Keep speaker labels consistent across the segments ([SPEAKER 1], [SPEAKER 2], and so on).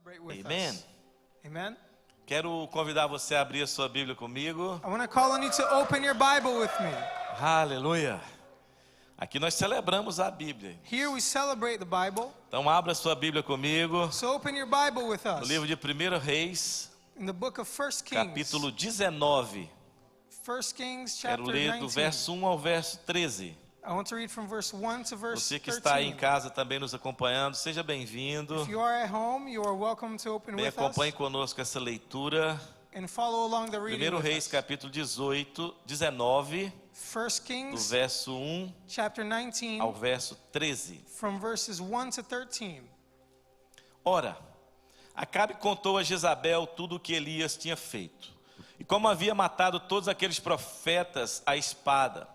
[SPEAKER 1] celebrate with
[SPEAKER 2] Amen.
[SPEAKER 1] us. Amen.
[SPEAKER 2] Quero convidar você a abrir a sua Bíblia comigo.
[SPEAKER 1] I want to call on you to open your Bible with me.
[SPEAKER 2] Aleluia. Aqui nós celebramos a Bíblia.
[SPEAKER 1] Here we celebrate the Bible.
[SPEAKER 2] Então abra a sua Bíblia comigo.
[SPEAKER 1] So open your Bible with
[SPEAKER 2] No
[SPEAKER 1] us.
[SPEAKER 2] livro de 1 Reis,
[SPEAKER 1] In the book of 1 Kings.
[SPEAKER 2] capítulo 19.
[SPEAKER 1] 1 Kings
[SPEAKER 2] Quero
[SPEAKER 1] chapter
[SPEAKER 2] ler do
[SPEAKER 1] 19.
[SPEAKER 2] verso 1 ao verso 13.
[SPEAKER 1] I want to read from verse 1 to verse
[SPEAKER 2] Você que
[SPEAKER 1] 13.
[SPEAKER 2] está aí em casa também nos acompanhando, seja bem-vindo.
[SPEAKER 1] If you are at home, you are welcome to open
[SPEAKER 2] Bem,
[SPEAKER 1] with us
[SPEAKER 2] acompanhe conosco essa leitura.
[SPEAKER 1] and follow along the reading
[SPEAKER 2] 1
[SPEAKER 1] with
[SPEAKER 2] Reis,
[SPEAKER 1] us.
[SPEAKER 2] capítulo 19,
[SPEAKER 1] 1
[SPEAKER 2] do
[SPEAKER 1] Kings
[SPEAKER 2] verso 1
[SPEAKER 1] chapter 19
[SPEAKER 2] ao verso 13.
[SPEAKER 1] from verses 1 to 13.
[SPEAKER 2] Ora, Acabe contou a Jezabel tudo o que Elias tinha feito, e como havia matado todos aqueles profetas à espada.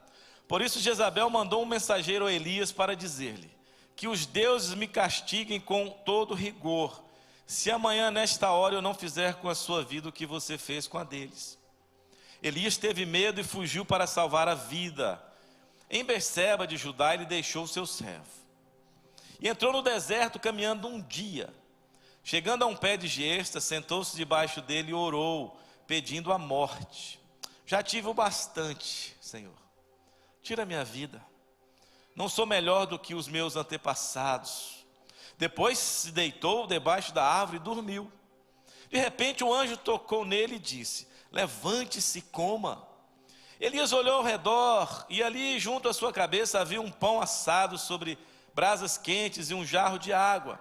[SPEAKER 2] Por isso Jezabel mandou um mensageiro a Elias para dizer-lhe: que os deuses me castiguem com todo rigor, se amanhã nesta hora eu não fizer com a sua vida o que você fez com a deles. Elias teve medo e fugiu para salvar a vida. Em Berseba de Judá ele deixou seu servo e entrou no deserto caminhando um dia. Chegando a um pé de giesta, sentou-se debaixo dele e orou, pedindo a morte. Já tive o bastante, Senhor. Tira minha vida. Não sou melhor do que os meus antepassados. Depois se deitou debaixo da árvore e dormiu. De repente o anjo tocou nele e disse: levante-se e coma. Elias olhou ao redor e ali junto à sua cabeça havia um pão assado sobre brasas quentes e um jarro de água.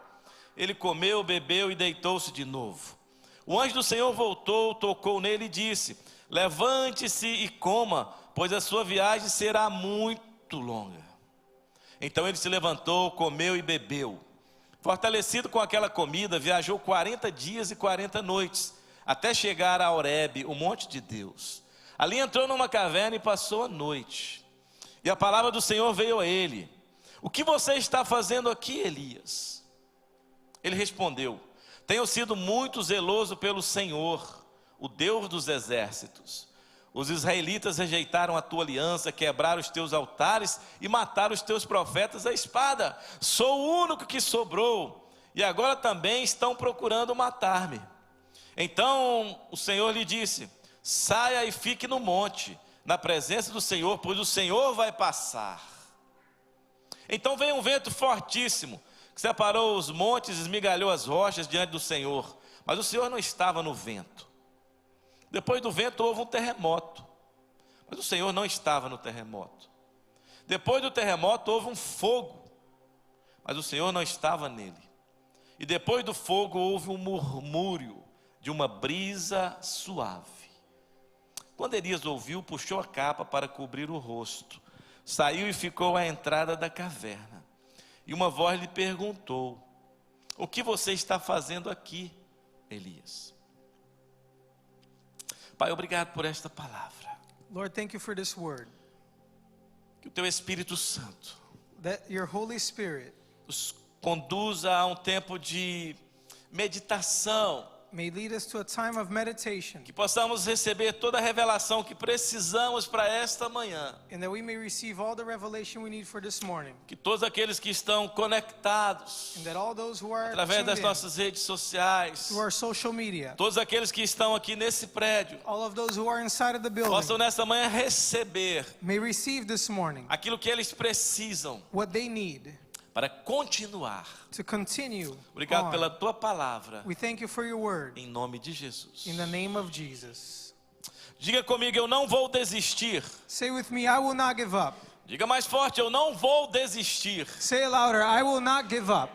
[SPEAKER 2] Ele comeu, bebeu e deitou-se de novo. O anjo do Senhor voltou, tocou nele e disse: levante-se e coma, pois a sua viagem será muito longa. Então ele se levantou, comeu e bebeu. Fortalecido com aquela comida, viajou 40 dias e 40 noites, até chegar a Horebe, o monte de Deus. Ali entrou numa caverna e passou a noite. E a palavra do Senhor veio a ele: o que você está fazendo aqui, Elias? Ele respondeu: tenho sido muito zeloso pelo Senhor, o Deus dos exércitos. Os israelitas rejeitaram a tua aliança, quebraram os teus altares e mataram os teus profetas à espada. Sou o único que sobrou, e agora também estão procurando matar-me. Então o Senhor lhe disse: saia e fique no monte, na presença do Senhor, pois o Senhor vai passar. Então veio um vento fortíssimo, que separou os montes e esmigalhou as rochas diante do Senhor. Mas o Senhor não estava no vento. Depois do vento houve um terremoto, mas o Senhor não estava no terremoto. Depois do terremoto houve um fogo, mas o Senhor não estava nele. E depois do fogo houve um murmúrio de uma brisa suave. Quando Elias ouviu, puxou a capa para cobrir o rosto, saiu e ficou à entrada da caverna. E uma voz lhe perguntou: o que você está fazendo aqui, Elias? Pai, obrigado por esta palavra.
[SPEAKER 1] Lord, thank you for this word.
[SPEAKER 2] Que o teu Espírito Santo
[SPEAKER 1] That your Holy Spirit
[SPEAKER 2] nos conduza a um tempo de meditação,
[SPEAKER 1] may lead us to a time of meditation,
[SPEAKER 2] que possamos receber toda a revelação que precisamos para esta manhã.
[SPEAKER 1] and that we may receive all the revelation we need for this morning,
[SPEAKER 2] Que todos aqueles que estão conectados
[SPEAKER 1] and that all those who are
[SPEAKER 2] através
[SPEAKER 1] tuned
[SPEAKER 2] das
[SPEAKER 1] in
[SPEAKER 2] nossas redes sociais,
[SPEAKER 1] through our social media,
[SPEAKER 2] todos aqueles que estão aqui nesse prédio,
[SPEAKER 1] all of those who are inside of the building,
[SPEAKER 2] possam nesta manhã receber
[SPEAKER 1] may receive this morning
[SPEAKER 2] aquilo que eles precisam
[SPEAKER 1] what they need
[SPEAKER 2] para continuar.
[SPEAKER 1] to continue
[SPEAKER 2] Obrigado
[SPEAKER 1] on.
[SPEAKER 2] pela tua palavra,
[SPEAKER 1] We thank you for your word,
[SPEAKER 2] em nome de Jesus.
[SPEAKER 1] in the name of Jesus.
[SPEAKER 2] Diga comigo: eu não vou desistir.
[SPEAKER 1] Say with me, I will not give up.
[SPEAKER 2] Diga mais forte: eu não vou desistir.
[SPEAKER 1] Say it louder, I will not give up.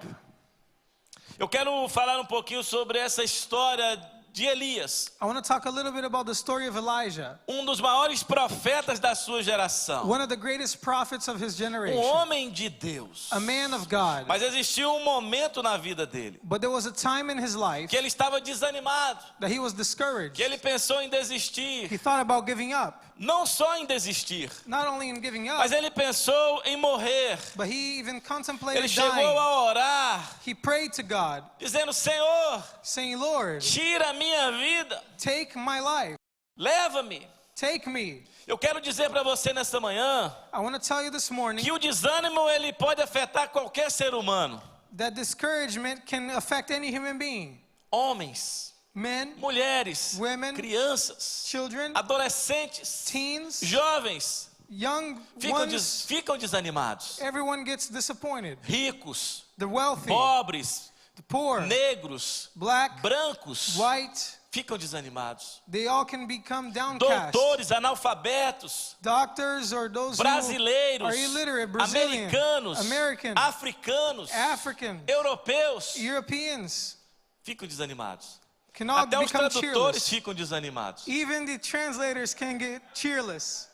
[SPEAKER 2] Eu quero falar um pouquinho sobre essa história de Elias,
[SPEAKER 1] I want to talk a little bit about the story of Elijah,
[SPEAKER 2] dos maiores profetas da sua geração,
[SPEAKER 1] one of the greatest prophets of his generation,
[SPEAKER 2] homem de Deus.
[SPEAKER 1] a man of God.
[SPEAKER 2] Mas existiu um momento na vida dele
[SPEAKER 1] But there was a time in his life
[SPEAKER 2] que ele estava desanimado,
[SPEAKER 1] that he was discouraged.
[SPEAKER 2] que ele pensou em desistir.
[SPEAKER 1] He thought about giving up.
[SPEAKER 2] Não só em desistir,
[SPEAKER 1] Not only in giving up,
[SPEAKER 2] mas ele pensou em morrer.
[SPEAKER 1] but he even contemplated
[SPEAKER 2] Ele chegou
[SPEAKER 1] dying.
[SPEAKER 2] a orar,
[SPEAKER 1] He prayed to God,
[SPEAKER 2] dizendo: Senhor,
[SPEAKER 1] saying, Lord,
[SPEAKER 2] tira a minha vida,
[SPEAKER 1] take my life.
[SPEAKER 2] leva-me.
[SPEAKER 1] Take me.
[SPEAKER 2] Eu quero dizer para você nesta manhã
[SPEAKER 1] I want to tell you this morning
[SPEAKER 2] que o desânimo ele pode afetar qualquer ser humano,
[SPEAKER 1] that discouragement can affect any human being.
[SPEAKER 2] Homens,
[SPEAKER 1] men,
[SPEAKER 2] mulheres,
[SPEAKER 1] Women,
[SPEAKER 2] crianças,
[SPEAKER 1] children,
[SPEAKER 2] adolescentes,
[SPEAKER 1] teens,
[SPEAKER 2] jovens,
[SPEAKER 1] young ones,
[SPEAKER 2] ficam desanimados.
[SPEAKER 1] everyone gets disappointed.
[SPEAKER 2] Ricos,
[SPEAKER 1] The wealthy,
[SPEAKER 2] pobres,
[SPEAKER 1] the poor,
[SPEAKER 2] negros,
[SPEAKER 1] black,
[SPEAKER 2] brancos,
[SPEAKER 1] white,
[SPEAKER 2] ficam desanimados.
[SPEAKER 1] they all can become downcast.
[SPEAKER 2] Doutores, analfabetos,
[SPEAKER 1] Doctors or those who
[SPEAKER 2] brasileiros,
[SPEAKER 1] are illiterate, Brazilian,
[SPEAKER 2] americanos,
[SPEAKER 1] American,
[SPEAKER 2] africanos,
[SPEAKER 1] African,
[SPEAKER 2] europeus,
[SPEAKER 1] Europeans
[SPEAKER 2] ficam desanimados.
[SPEAKER 1] can all
[SPEAKER 2] Até os
[SPEAKER 1] become
[SPEAKER 2] tradutores
[SPEAKER 1] cheerless.
[SPEAKER 2] ficam desanimados.
[SPEAKER 1] Even the translators can get cheerless.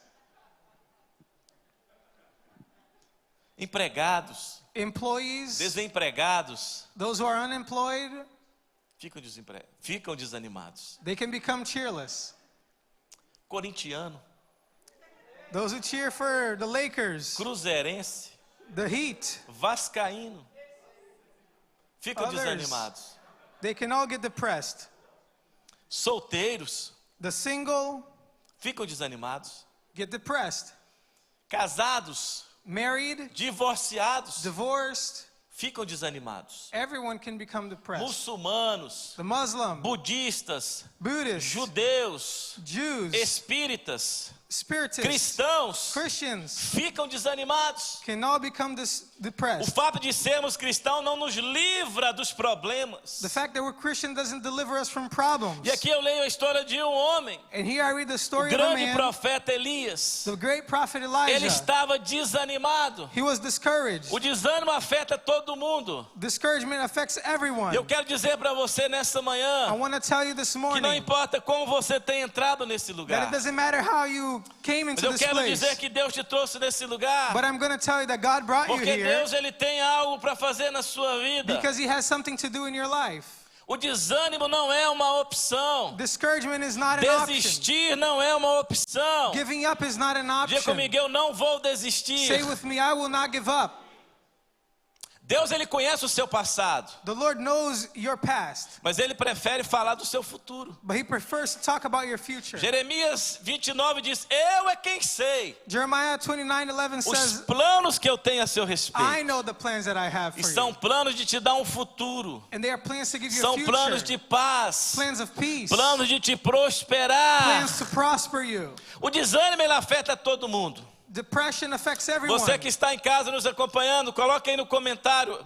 [SPEAKER 2] Empregados,
[SPEAKER 1] Employees,
[SPEAKER 2] desempregados,
[SPEAKER 1] those who are unemployed,
[SPEAKER 2] ficam desanimados.
[SPEAKER 1] they can become cheerless.
[SPEAKER 2] Corintiano,
[SPEAKER 1] Those who cheer for the Lakers,
[SPEAKER 2] cruzeirense,
[SPEAKER 1] the Heat,
[SPEAKER 2] vascaíno, ficam
[SPEAKER 1] Others.
[SPEAKER 2] desanimados.
[SPEAKER 1] they can all get depressed.
[SPEAKER 2] Solteiros,
[SPEAKER 1] The single
[SPEAKER 2] ficam desanimados.
[SPEAKER 1] get depressed.
[SPEAKER 2] Casados,
[SPEAKER 1] Married,
[SPEAKER 2] divorciados,
[SPEAKER 1] divorced,
[SPEAKER 2] ficam desanimados.
[SPEAKER 1] everyone can become depressed.
[SPEAKER 2] Muçulmanos,
[SPEAKER 1] The Muslim,
[SPEAKER 2] budistas,
[SPEAKER 1] Buddhists,
[SPEAKER 2] judeus,
[SPEAKER 1] Jews,
[SPEAKER 2] espíritas,
[SPEAKER 1] Spiritists,
[SPEAKER 2] cristãos,
[SPEAKER 1] Christians
[SPEAKER 2] ficam desanimados.
[SPEAKER 1] can all become
[SPEAKER 2] O
[SPEAKER 1] depressed.
[SPEAKER 2] fato de sermos cristãos não nos livra dos problemas.
[SPEAKER 1] The fact that we're Christian doesn't deliver us from problems.
[SPEAKER 2] E aqui eu leio a história de um homem,
[SPEAKER 1] And here I read the
[SPEAKER 2] o
[SPEAKER 1] story of a
[SPEAKER 2] grande
[SPEAKER 1] man,
[SPEAKER 2] profeta Elias.
[SPEAKER 1] the great prophet
[SPEAKER 2] Ele
[SPEAKER 1] Elijah.
[SPEAKER 2] estava desanimado.
[SPEAKER 1] He was discouraged.
[SPEAKER 2] O desânimo afeta todo mundo.
[SPEAKER 1] Discouragement affects everyone.
[SPEAKER 2] Eu quero dizer para você nessa
[SPEAKER 1] I
[SPEAKER 2] manhã
[SPEAKER 1] want to tell you this
[SPEAKER 2] que não
[SPEAKER 1] morning
[SPEAKER 2] importa como você tem entrado nesse
[SPEAKER 1] that
[SPEAKER 2] lugar.
[SPEAKER 1] it doesn't matter how you came
[SPEAKER 2] Mas
[SPEAKER 1] into
[SPEAKER 2] eu
[SPEAKER 1] this
[SPEAKER 2] quero
[SPEAKER 1] place.
[SPEAKER 2] dizer que Deus te trouxe nesse lugar.
[SPEAKER 1] But I'm going to tell you that God brought you
[SPEAKER 2] Porque
[SPEAKER 1] here
[SPEAKER 2] Deus ele tem algo para fazer na sua vida.
[SPEAKER 1] because He has something to do in your life.
[SPEAKER 2] O desânimo não é uma opção.
[SPEAKER 1] Discouragement is not an option.
[SPEAKER 2] Desistir não é uma opção.
[SPEAKER 1] Giving up is not an
[SPEAKER 2] Diga
[SPEAKER 1] option.
[SPEAKER 2] comigo, eu não vou
[SPEAKER 1] Say
[SPEAKER 2] desistir.
[SPEAKER 1] with me, I will not give up.
[SPEAKER 2] Deus ele conhece o seu passado,
[SPEAKER 1] The Lord knows your past,
[SPEAKER 2] mas ele prefere falar do seu futuro.
[SPEAKER 1] but He prefers to talk about your future.
[SPEAKER 2] Jeremias 29 diz: eu é quem sei
[SPEAKER 1] Jeremiah 29:11
[SPEAKER 2] os
[SPEAKER 1] says,
[SPEAKER 2] planos que eu tenho a seu
[SPEAKER 1] I
[SPEAKER 2] respeito.
[SPEAKER 1] know the plans that I have
[SPEAKER 2] E
[SPEAKER 1] for
[SPEAKER 2] são
[SPEAKER 1] you.
[SPEAKER 2] planos de te dar um futuro.
[SPEAKER 1] And they are plans to give you a
[SPEAKER 2] São
[SPEAKER 1] future.
[SPEAKER 2] planos de paz.
[SPEAKER 1] Plans of peace.
[SPEAKER 2] Planos de te prosperar.
[SPEAKER 1] Plans to prosper you.
[SPEAKER 2] O desânimo ele afeta todo mundo.
[SPEAKER 1] Depression affects everyone.
[SPEAKER 2] Você que está em casa nos acompanhando, coloque aí no comentário: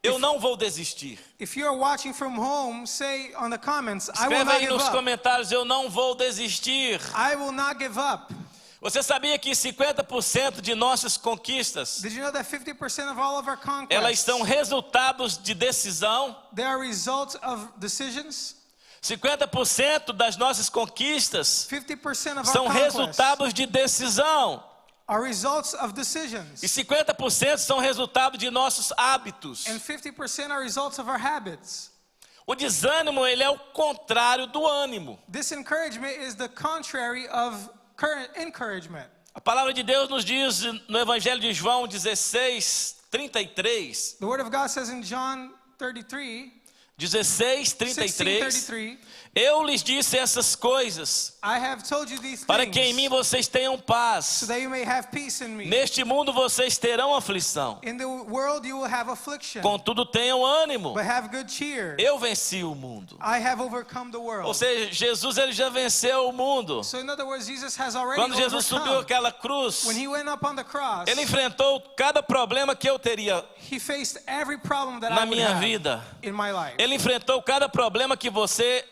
[SPEAKER 2] eu não vou desistir.
[SPEAKER 1] If you're watching from home, say on the comments, I will
[SPEAKER 2] Escreva
[SPEAKER 1] not
[SPEAKER 2] aí
[SPEAKER 1] give
[SPEAKER 2] nos
[SPEAKER 1] up.
[SPEAKER 2] comentários: eu não vou desistir.
[SPEAKER 1] I will not give up.
[SPEAKER 2] Você sabia que 50% de nossas conquistas,
[SPEAKER 1] Did you know that 50% of all of our conquests,
[SPEAKER 2] elas são resultados de decisão?
[SPEAKER 1] they are results of decisions?
[SPEAKER 2] 50% das nossas conquistas
[SPEAKER 1] 50% of
[SPEAKER 2] são
[SPEAKER 1] our conquests
[SPEAKER 2] resultados de decisão.
[SPEAKER 1] are results of decisions.
[SPEAKER 2] E 50% são resultado de nossos hábitos.
[SPEAKER 1] And 50% are results of our habits.
[SPEAKER 2] O desânimo, ele é o contrário do ânimo.
[SPEAKER 1] Discouragement is the contrary of current encouragement.
[SPEAKER 2] A palavra de Deus nos diz no Evangelho de João 16:33,
[SPEAKER 1] The Word of God says in John
[SPEAKER 2] 16:33,
[SPEAKER 1] 16:33,
[SPEAKER 2] eu lhes disse essas coisas
[SPEAKER 1] I have told you these
[SPEAKER 2] para que em
[SPEAKER 1] things
[SPEAKER 2] mim vocês tenham
[SPEAKER 1] so
[SPEAKER 2] paz.
[SPEAKER 1] that you may have peace in me.
[SPEAKER 2] Neste mundo vocês terão aflição.
[SPEAKER 1] In the world you will have affliction,
[SPEAKER 2] Contudo, tenham ânimo.
[SPEAKER 1] but have good cheer.
[SPEAKER 2] Eu venci o mundo.
[SPEAKER 1] I have overcome the
[SPEAKER 2] Ou
[SPEAKER 1] world.
[SPEAKER 2] seja, Jesus ele já venceu o mundo.
[SPEAKER 1] So in other words, Jesus has already
[SPEAKER 2] Quando Jesus subiu
[SPEAKER 1] overcome.
[SPEAKER 2] aquela cruz,
[SPEAKER 1] When He went up on the cross,
[SPEAKER 2] ele enfrentou cada problema que eu teria
[SPEAKER 1] He faced every problem that
[SPEAKER 2] na
[SPEAKER 1] I would
[SPEAKER 2] minha
[SPEAKER 1] have
[SPEAKER 2] vida.
[SPEAKER 1] in my life.
[SPEAKER 2] Ele enfrentou cada problema que você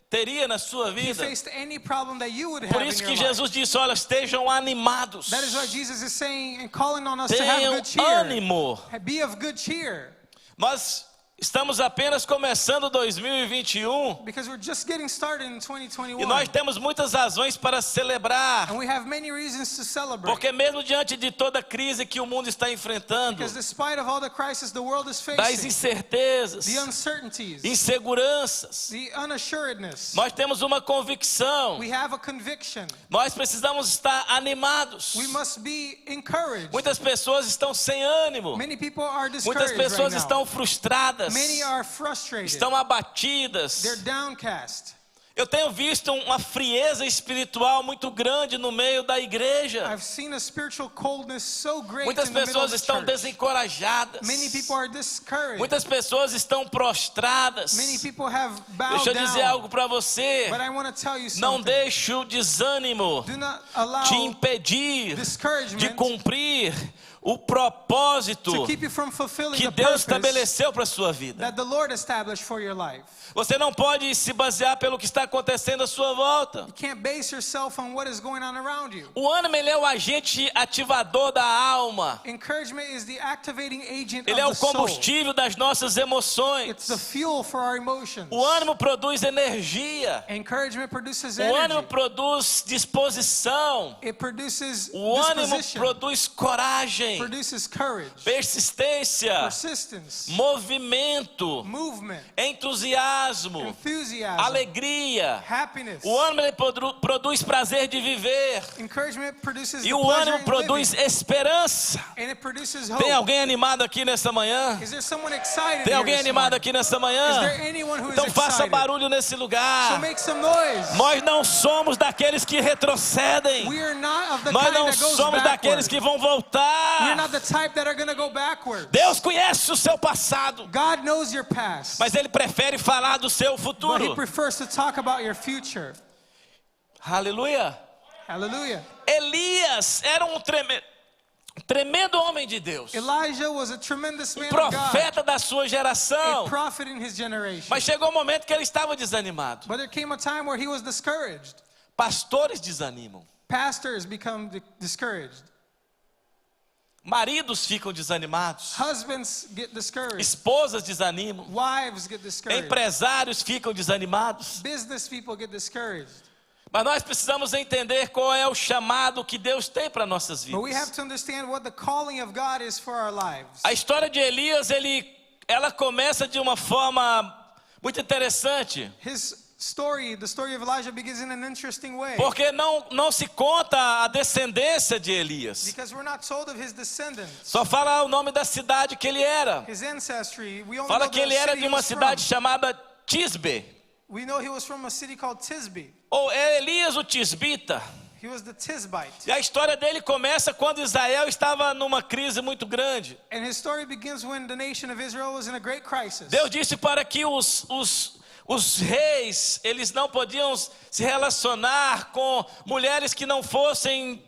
[SPEAKER 2] teria na sua
[SPEAKER 1] He
[SPEAKER 2] vida.
[SPEAKER 1] faced any problem that you would have
[SPEAKER 2] Por
[SPEAKER 1] in
[SPEAKER 2] isso
[SPEAKER 1] your
[SPEAKER 2] que
[SPEAKER 1] life.
[SPEAKER 2] Jesus disse: olha, estejam animados.
[SPEAKER 1] That is why Jesus is saying and calling on us to have
[SPEAKER 2] Tenham
[SPEAKER 1] good cheer.
[SPEAKER 2] ânimo.
[SPEAKER 1] Be of good cheer.
[SPEAKER 2] Nós estamos apenas começando 2021
[SPEAKER 1] Because we're just getting started in 2021.
[SPEAKER 2] e nós temos muitas razões para celebrar.
[SPEAKER 1] And we have many reasons to celebrate.
[SPEAKER 2] Porque mesmo diante de toda a crise que o mundo está enfrentando,
[SPEAKER 1] Because despite of all the crisis the world is
[SPEAKER 2] das
[SPEAKER 1] facing,
[SPEAKER 2] incertezas,
[SPEAKER 1] the uncertainties,
[SPEAKER 2] inseguranças,
[SPEAKER 1] the unassuredness,
[SPEAKER 2] nós temos uma convicção.
[SPEAKER 1] we have a conviction.
[SPEAKER 2] Nós precisamos estar animados.
[SPEAKER 1] We must be encouraged.
[SPEAKER 2] Muitas pessoas estão sem ânimo.
[SPEAKER 1] Many people are
[SPEAKER 2] Muitas
[SPEAKER 1] discouraged
[SPEAKER 2] pessoas
[SPEAKER 1] right
[SPEAKER 2] estão
[SPEAKER 1] now.
[SPEAKER 2] frustradas.
[SPEAKER 1] Many are frustrated.
[SPEAKER 2] Estão abatidas.
[SPEAKER 1] They're downcast.
[SPEAKER 2] Eu tenho visto uma frieza espiritual muito grande no meio da igreja.
[SPEAKER 1] I've seen a spiritual coldness so great
[SPEAKER 2] Muitas
[SPEAKER 1] in the middle of
[SPEAKER 2] pessoas
[SPEAKER 1] the
[SPEAKER 2] estão
[SPEAKER 1] church.
[SPEAKER 2] desencorajadas.
[SPEAKER 1] Many people are discouraged.
[SPEAKER 2] Muitas pessoas estão prostradas.
[SPEAKER 1] Many people have bowed
[SPEAKER 2] Deixa eu dizer
[SPEAKER 1] down.
[SPEAKER 2] algo para você.
[SPEAKER 1] But I want to tell you
[SPEAKER 2] Não
[SPEAKER 1] something.
[SPEAKER 2] deixe o desânimo
[SPEAKER 1] Do not allow
[SPEAKER 2] te impedir de
[SPEAKER 1] discouragement
[SPEAKER 2] cumprir o propósito
[SPEAKER 1] to keep you from fulfilling
[SPEAKER 2] que
[SPEAKER 1] the
[SPEAKER 2] Deus
[SPEAKER 1] purpose
[SPEAKER 2] estabeleceu para a sua vida.
[SPEAKER 1] that the Lord established for your life.
[SPEAKER 2] Você não pode se basear pelo que está acontecendo à sua volta.
[SPEAKER 1] You can't base yourself on what is going on around you.
[SPEAKER 2] O ânimo, ele é o agente ativador da alma.
[SPEAKER 1] Encouragement is the activating agent
[SPEAKER 2] Ele é
[SPEAKER 1] of
[SPEAKER 2] o
[SPEAKER 1] the soul.
[SPEAKER 2] combustível das nossas
[SPEAKER 1] It's
[SPEAKER 2] emoções.
[SPEAKER 1] the fuel for our emotions.
[SPEAKER 2] O ânimo produz energia.
[SPEAKER 1] Encouragement produces
[SPEAKER 2] O ânimo
[SPEAKER 1] energy.
[SPEAKER 2] produz disposição.
[SPEAKER 1] It produces
[SPEAKER 2] O ânimo
[SPEAKER 1] disposition.
[SPEAKER 2] produz coragem,
[SPEAKER 1] Produces courage.
[SPEAKER 2] persistência,
[SPEAKER 1] Persistence.
[SPEAKER 2] movimento,
[SPEAKER 1] Movement.
[SPEAKER 2] entusiasmo,
[SPEAKER 1] Enthusiasm.
[SPEAKER 2] alegria.
[SPEAKER 1] Happiness.
[SPEAKER 2] O ânimo, ele produz prazer de viver.
[SPEAKER 1] Encouragement produces
[SPEAKER 2] E
[SPEAKER 1] the
[SPEAKER 2] o
[SPEAKER 1] pleasure
[SPEAKER 2] ânimo
[SPEAKER 1] in
[SPEAKER 2] produz
[SPEAKER 1] living.
[SPEAKER 2] esperança.
[SPEAKER 1] And it produces hope.
[SPEAKER 2] Tem alguém animado aqui nessa manhã?
[SPEAKER 1] Is there someone excited
[SPEAKER 2] Tem
[SPEAKER 1] here
[SPEAKER 2] alguém
[SPEAKER 1] this
[SPEAKER 2] animado
[SPEAKER 1] morning?
[SPEAKER 2] aqui nessa
[SPEAKER 1] Is
[SPEAKER 2] manhã?
[SPEAKER 1] there anyone who is
[SPEAKER 2] Então faça
[SPEAKER 1] excited?
[SPEAKER 2] barulho nesse
[SPEAKER 1] So
[SPEAKER 2] lugar.
[SPEAKER 1] make some noise.
[SPEAKER 2] Nós não somos daqueles que retrocedem.
[SPEAKER 1] We are not of the
[SPEAKER 2] Nós
[SPEAKER 1] kind
[SPEAKER 2] não
[SPEAKER 1] that goes
[SPEAKER 2] somos daqueles
[SPEAKER 1] backward.
[SPEAKER 2] que vão
[SPEAKER 1] We're
[SPEAKER 2] voltar.
[SPEAKER 1] not the type that are going to go backwards.
[SPEAKER 2] Deus conhece o seu passado,
[SPEAKER 1] God knows your past,
[SPEAKER 2] mas Ele prefere falar do seu
[SPEAKER 1] but He
[SPEAKER 2] futuro.
[SPEAKER 1] prefers to talk about your future.
[SPEAKER 2] Aleluia.
[SPEAKER 1] Hallelujah.
[SPEAKER 2] Elias era um tremendo homem de Deus,
[SPEAKER 1] Elijah was a tremendous man of God,
[SPEAKER 2] profeta da sua
[SPEAKER 1] a
[SPEAKER 2] geração.
[SPEAKER 1] prophet in his generation.
[SPEAKER 2] Mas chegou um momento que ele estava desanimado.
[SPEAKER 1] But there came a time where he was discouraged.
[SPEAKER 2] Pastores desanimam,
[SPEAKER 1] Pastors become discouraged.
[SPEAKER 2] maridos ficam desanimados,
[SPEAKER 1] Husbands get discouraged.
[SPEAKER 2] esposas desanimam,
[SPEAKER 1] Wives get discouraged.
[SPEAKER 2] empresários ficam desanimados.
[SPEAKER 1] Business people get discouraged.
[SPEAKER 2] Mas nós precisamos entender qual é o chamado que Deus tem para nossas
[SPEAKER 1] But we have
[SPEAKER 2] vidas.
[SPEAKER 1] to understand what the calling of God is for our lives.
[SPEAKER 2] A história de Elias, ela começa de uma forma muito interessante,
[SPEAKER 1] His story, the story of Elijah, begins in an interesting way.
[SPEAKER 2] porque não se conta a descendência de Elias.
[SPEAKER 1] Because we're not told of his descendants,
[SPEAKER 2] Só fala o nome da cidade que ele era.
[SPEAKER 1] his ancestry. We only
[SPEAKER 2] Fala
[SPEAKER 1] know
[SPEAKER 2] que
[SPEAKER 1] the
[SPEAKER 2] ele era
[SPEAKER 1] city
[SPEAKER 2] de
[SPEAKER 1] he
[SPEAKER 2] uma
[SPEAKER 1] was
[SPEAKER 2] cidade
[SPEAKER 1] from.
[SPEAKER 2] chamada Tisbe.
[SPEAKER 1] We know he was from a city called Tisbe.
[SPEAKER 2] Ou é Elias o Tisbita.
[SPEAKER 1] He was the Tisbite.
[SPEAKER 2] E a história dele começa quando Israel estava numa crise muito grande.
[SPEAKER 1] And his story begins when the nation of Israel was in a great crisis.
[SPEAKER 2] Deus disse para que os reis, eles não podiam se relacionar com mulheres que não fossem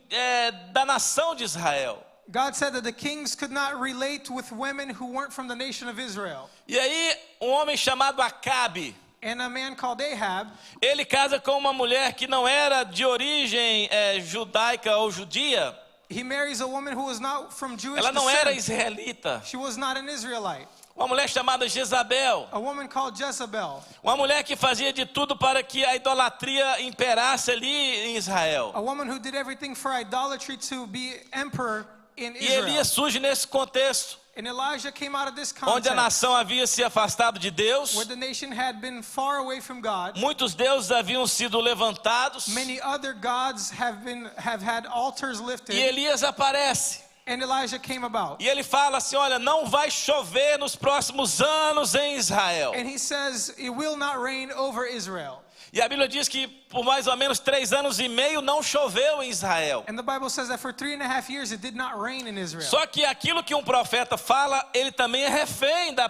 [SPEAKER 2] da nação de Israel.
[SPEAKER 1] God said that the kings could not relate with women who weren't from the nation of Israel.
[SPEAKER 2] E aí, um homem chamado Acabe,
[SPEAKER 1] And a man called Ahab,
[SPEAKER 2] ele casa com uma mulher que não era de origem judaica ou judia.
[SPEAKER 1] he marries a woman who was not from Jewish
[SPEAKER 2] Ela não era
[SPEAKER 1] descent.
[SPEAKER 2] israelita.
[SPEAKER 1] She was not an Israelite.
[SPEAKER 2] Uma mulher chamada Jezabel.
[SPEAKER 1] A woman called Jezebel.
[SPEAKER 2] Uma mulher que fazia de tudo para que a idolatria imperasse ali em Israel.
[SPEAKER 1] A woman who did everything for idolatry to be emperor in
[SPEAKER 2] E
[SPEAKER 1] Israel.
[SPEAKER 2] Elias surge nesse contexto,
[SPEAKER 1] And Elijah came out of this
[SPEAKER 2] onde a
[SPEAKER 1] context,
[SPEAKER 2] nação havia se afastado de Deus.
[SPEAKER 1] where the nation had been far away from God.
[SPEAKER 2] Muitos deuses haviam sido levantados.
[SPEAKER 1] Many other gods have had altars lifted.
[SPEAKER 2] E Elias aparece.
[SPEAKER 1] And Elijah came about.
[SPEAKER 2] E ele fala assim, olha, não vai chover nos próximos anos em Israel.
[SPEAKER 1] And he says, it will not rain over Israel.
[SPEAKER 2] E a Bíblia diz que por mais ou menos 3 anos e meio não choveu em Israel.
[SPEAKER 1] And the Bible says that for 3.5 years it did not rain in Israel.
[SPEAKER 2] Só que aquilo que um profeta fala, ele também é refém da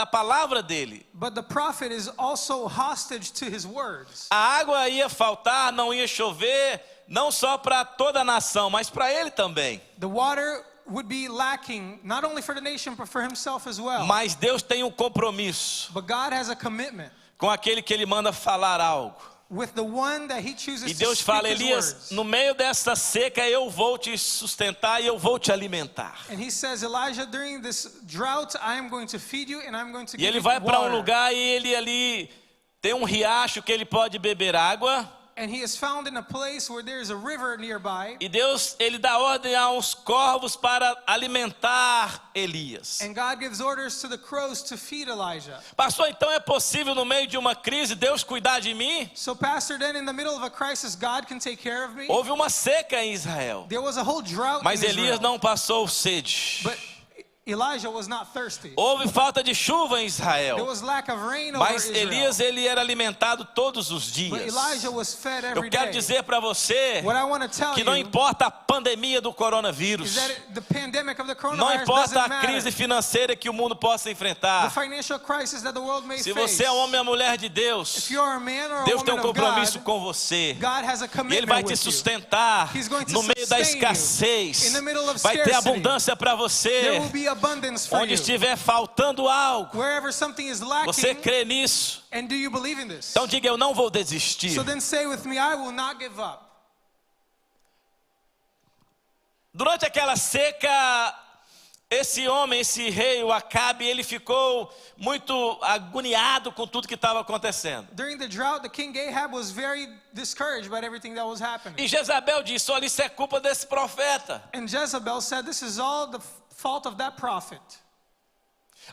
[SPEAKER 2] palavra dele.
[SPEAKER 1] But the prophet is also hostage to his words.
[SPEAKER 2] A água ia faltar, não ia chover, não só para toda a nação, mas para ele também.
[SPEAKER 1] The water would be lacking, not only for the nation, but for himself as well.
[SPEAKER 2] Mas Deus tem um compromisso
[SPEAKER 1] But God has a commitment
[SPEAKER 2] com aquele que ele manda falar algo.
[SPEAKER 1] with the one that he chooses
[SPEAKER 2] E
[SPEAKER 1] to
[SPEAKER 2] Deus
[SPEAKER 1] speak
[SPEAKER 2] fala,
[SPEAKER 1] his
[SPEAKER 2] Elias,
[SPEAKER 1] words.
[SPEAKER 2] no meio dessa seca eu vou te sustentar e eu vou te alimentar.
[SPEAKER 1] And he says, Elijah, during this drought, I am going to feed you and I'm going to
[SPEAKER 2] E
[SPEAKER 1] give
[SPEAKER 2] ele
[SPEAKER 1] you
[SPEAKER 2] vai para um
[SPEAKER 1] water.
[SPEAKER 2] lugar e ele ali tem um riacho que ele pode beber água.
[SPEAKER 1] And he is found in a place where there is a river nearby.
[SPEAKER 2] E Deus, ele dá ordem aos corvos para alimentar Elias.
[SPEAKER 1] And God gives orders to the crows to feed Elijah.
[SPEAKER 2] Pastor, então é possível no meio de uma crise Deus cuidar de mim?
[SPEAKER 1] So pastor, then in the middle of a crisis, God can take care of me?
[SPEAKER 2] Houve uma seca em Israel,
[SPEAKER 1] There was a whole drought
[SPEAKER 2] mas
[SPEAKER 1] in
[SPEAKER 2] Elias
[SPEAKER 1] Israel.
[SPEAKER 2] não passou sede.
[SPEAKER 1] But Elijah was not thirsty.
[SPEAKER 2] Houve falta de chuva em
[SPEAKER 1] There
[SPEAKER 2] Israel,
[SPEAKER 1] was lack of rain over
[SPEAKER 2] mas
[SPEAKER 1] Israel.
[SPEAKER 2] Elias ele era alimentado todos os
[SPEAKER 1] But
[SPEAKER 2] dias.
[SPEAKER 1] Elijah was fed
[SPEAKER 2] Eu
[SPEAKER 1] every
[SPEAKER 2] quero
[SPEAKER 1] day.
[SPEAKER 2] dizer para você
[SPEAKER 1] What I want to tell
[SPEAKER 2] que não
[SPEAKER 1] you
[SPEAKER 2] importa a pandemia do
[SPEAKER 1] is
[SPEAKER 2] coronavírus,
[SPEAKER 1] that the pandemic of the
[SPEAKER 2] não
[SPEAKER 1] coronavirus
[SPEAKER 2] importa
[SPEAKER 1] doesn't
[SPEAKER 2] a
[SPEAKER 1] matter.
[SPEAKER 2] crise financeira que o mundo possa
[SPEAKER 1] The
[SPEAKER 2] enfrentar.
[SPEAKER 1] financial crisis that the world may
[SPEAKER 2] Se
[SPEAKER 1] face.
[SPEAKER 2] você é homem ou mulher de Deus,
[SPEAKER 1] If you're a man or a
[SPEAKER 2] Deus tem
[SPEAKER 1] woman
[SPEAKER 2] um
[SPEAKER 1] of
[SPEAKER 2] compromisso
[SPEAKER 1] God,
[SPEAKER 2] com você.
[SPEAKER 1] God has a
[SPEAKER 2] E Ele
[SPEAKER 1] commitment
[SPEAKER 2] vai te
[SPEAKER 1] with you.
[SPEAKER 2] sustentar
[SPEAKER 1] He's going to
[SPEAKER 2] no meio da
[SPEAKER 1] sustain you.
[SPEAKER 2] escassez.
[SPEAKER 1] In the middle of
[SPEAKER 2] Vai ter
[SPEAKER 1] scarcity,
[SPEAKER 2] abundância para
[SPEAKER 1] There
[SPEAKER 2] você.
[SPEAKER 1] will be abundance for
[SPEAKER 2] Onde
[SPEAKER 1] you.
[SPEAKER 2] estiver faltando algo,
[SPEAKER 1] Wherever something is
[SPEAKER 2] você
[SPEAKER 1] lacking,
[SPEAKER 2] crê nisso.
[SPEAKER 1] and do you believe in this?
[SPEAKER 2] Então diga, eu não vou desistir.
[SPEAKER 1] So then say with me, I will not give up.
[SPEAKER 2] Durante aquela seca, esse homem, esse rei, o Acabe, ele ficou muito agoniado com tudo que estava acontecendo.
[SPEAKER 1] During the drought, the king Ahab was very discouraged by everything that was happening.
[SPEAKER 2] E Jezabel disse, olha, isso é culpa desse profeta.
[SPEAKER 1] And Jezebel said, this is all the fault of that prophet.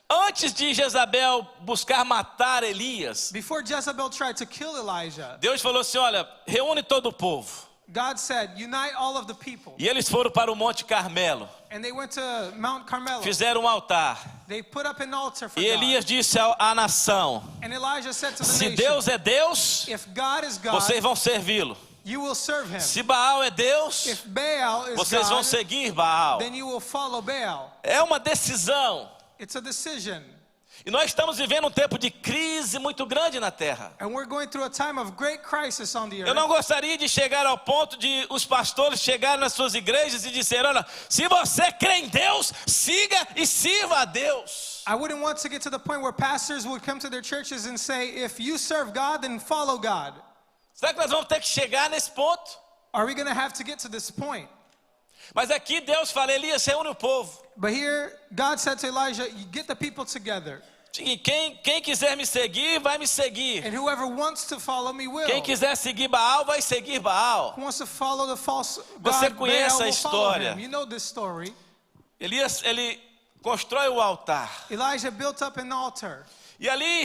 [SPEAKER 2] Antes de Jezabel buscar matar Elias,
[SPEAKER 1] Before Jezebel tried to kill Elijah,
[SPEAKER 2] Deus falou assim, olha, reúne todo o povo.
[SPEAKER 1] God said, unite all of the people.
[SPEAKER 2] E eles foram para o Monte Carmelo,
[SPEAKER 1] And they went to Mount Carmelo.
[SPEAKER 2] fizeram um altar.
[SPEAKER 1] They put up an altar for
[SPEAKER 2] E Elias disse à nação,
[SPEAKER 1] God. And Elijah said to the
[SPEAKER 2] se
[SPEAKER 1] nation,
[SPEAKER 2] Deus é Deus,
[SPEAKER 1] if God is God,
[SPEAKER 2] vocês vão servi-lo.
[SPEAKER 1] you will serve him.
[SPEAKER 2] Se Baal é Deus,
[SPEAKER 1] If Baal is
[SPEAKER 2] vocês vão
[SPEAKER 1] God,
[SPEAKER 2] seguir Baal.
[SPEAKER 1] then you will follow Baal.
[SPEAKER 2] É uma decisão.
[SPEAKER 1] It's a decision.
[SPEAKER 2] E nós estamos vivendo um tempo de crise muito grande na terra.
[SPEAKER 1] And we're going through a time of great crisis on the
[SPEAKER 2] Eu
[SPEAKER 1] earth.
[SPEAKER 2] não gostaria de chegar ao ponto de os pastores chegarem nas suas igrejas e dizer, olha, se você crê em Deus, siga e sirva a Deus.
[SPEAKER 1] I wouldn't want to get to the point where pastors would come to their churches and say, if you serve God, then follow God.
[SPEAKER 2] Será que nós vamos ter que chegar nesse ponto?
[SPEAKER 1] Are we going to have to get to this point?
[SPEAKER 2] Mas aqui Deus fala, Elias, reúne o povo.
[SPEAKER 1] But here, God said to Elijah, you get the people together.
[SPEAKER 2] E quem quiser me seguir, vai me seguir.
[SPEAKER 1] And whoever wants to follow me will.
[SPEAKER 2] Quem quiser seguir Baal, vai seguir Baal.
[SPEAKER 1] Who wants to follow the false
[SPEAKER 2] Você
[SPEAKER 1] God,
[SPEAKER 2] conhece
[SPEAKER 1] Baal
[SPEAKER 2] a
[SPEAKER 1] will follow
[SPEAKER 2] história.
[SPEAKER 1] him. You know this story.
[SPEAKER 2] Elias, ele constrói o altar.
[SPEAKER 1] Elijah built up an altar.
[SPEAKER 2] E ali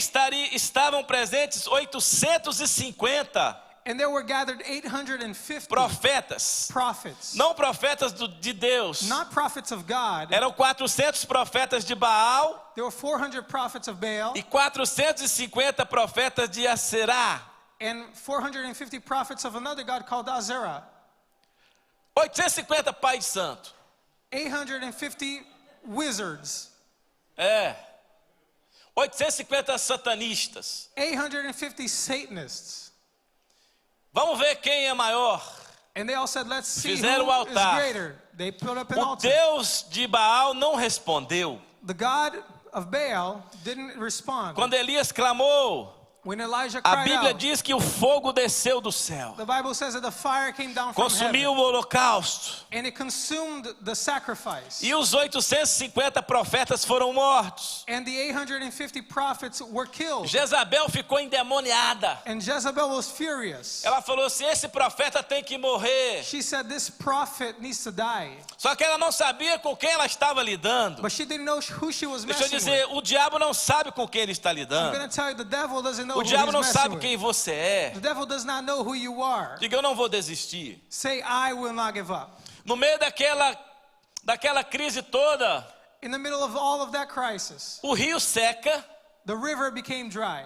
[SPEAKER 2] estavam presentes 850
[SPEAKER 1] And there were gathered 850
[SPEAKER 2] profetas.
[SPEAKER 1] prophets.
[SPEAKER 2] Não profetas de Deus.
[SPEAKER 1] Not prophets of God.
[SPEAKER 2] Eram 400 profetas de Baal
[SPEAKER 1] There were 400 prophets of Baal
[SPEAKER 2] e 450 profetas de Aserá.
[SPEAKER 1] and 450 prophets of another god called Azerah.
[SPEAKER 2] 850 pais de santo.
[SPEAKER 1] 850 wizards.
[SPEAKER 2] 850 satanistas.
[SPEAKER 1] 850 Satanists.
[SPEAKER 2] Vamos ver quem é maior.
[SPEAKER 1] And they all said, let's see
[SPEAKER 2] Fizeram
[SPEAKER 1] who
[SPEAKER 2] o
[SPEAKER 1] is
[SPEAKER 2] altar.
[SPEAKER 1] greater. They put up an
[SPEAKER 2] O
[SPEAKER 1] altar.
[SPEAKER 2] Deus de Baal não respondeu.
[SPEAKER 1] The god of Baal didn't respond.
[SPEAKER 2] Quando Elias clamou,
[SPEAKER 1] When Elijah
[SPEAKER 2] a
[SPEAKER 1] cried
[SPEAKER 2] Bíblia
[SPEAKER 1] out,
[SPEAKER 2] diz que o fogo desceu do céu,
[SPEAKER 1] the Bible says that the fire came down from
[SPEAKER 2] consumiu
[SPEAKER 1] heaven
[SPEAKER 2] o holocausto.
[SPEAKER 1] and it consumed the sacrifice.
[SPEAKER 2] E os 850 profetas foram mortos.
[SPEAKER 1] And the 850 prophets were killed.
[SPEAKER 2] Jezabel ficou endemoniada.
[SPEAKER 1] And Jezebel was furious.
[SPEAKER 2] Ela falou assim, esse profeta tem que morrer.
[SPEAKER 1] She said, this prophet needs to die.
[SPEAKER 2] Só que ela não sabia com quem ela estava lidando.
[SPEAKER 1] But she didn't know who she was
[SPEAKER 2] Deixa eu
[SPEAKER 1] messing
[SPEAKER 2] dizer,
[SPEAKER 1] with.
[SPEAKER 2] o diabo não sabe com quem ele está
[SPEAKER 1] I'm
[SPEAKER 2] lidando.
[SPEAKER 1] going to tell you, the devil doesn't know
[SPEAKER 2] O
[SPEAKER 1] who
[SPEAKER 2] diabo
[SPEAKER 1] he's
[SPEAKER 2] não
[SPEAKER 1] messing
[SPEAKER 2] sabe
[SPEAKER 1] with.
[SPEAKER 2] quem você é.
[SPEAKER 1] The devil does not know who you are.
[SPEAKER 2] Diga, eu não vou desistir.
[SPEAKER 1] Say, I will not give up.
[SPEAKER 2] No meio daquela crise toda,
[SPEAKER 1] In the middle of all of that crisis,
[SPEAKER 2] o rio seca,
[SPEAKER 1] the river became dry.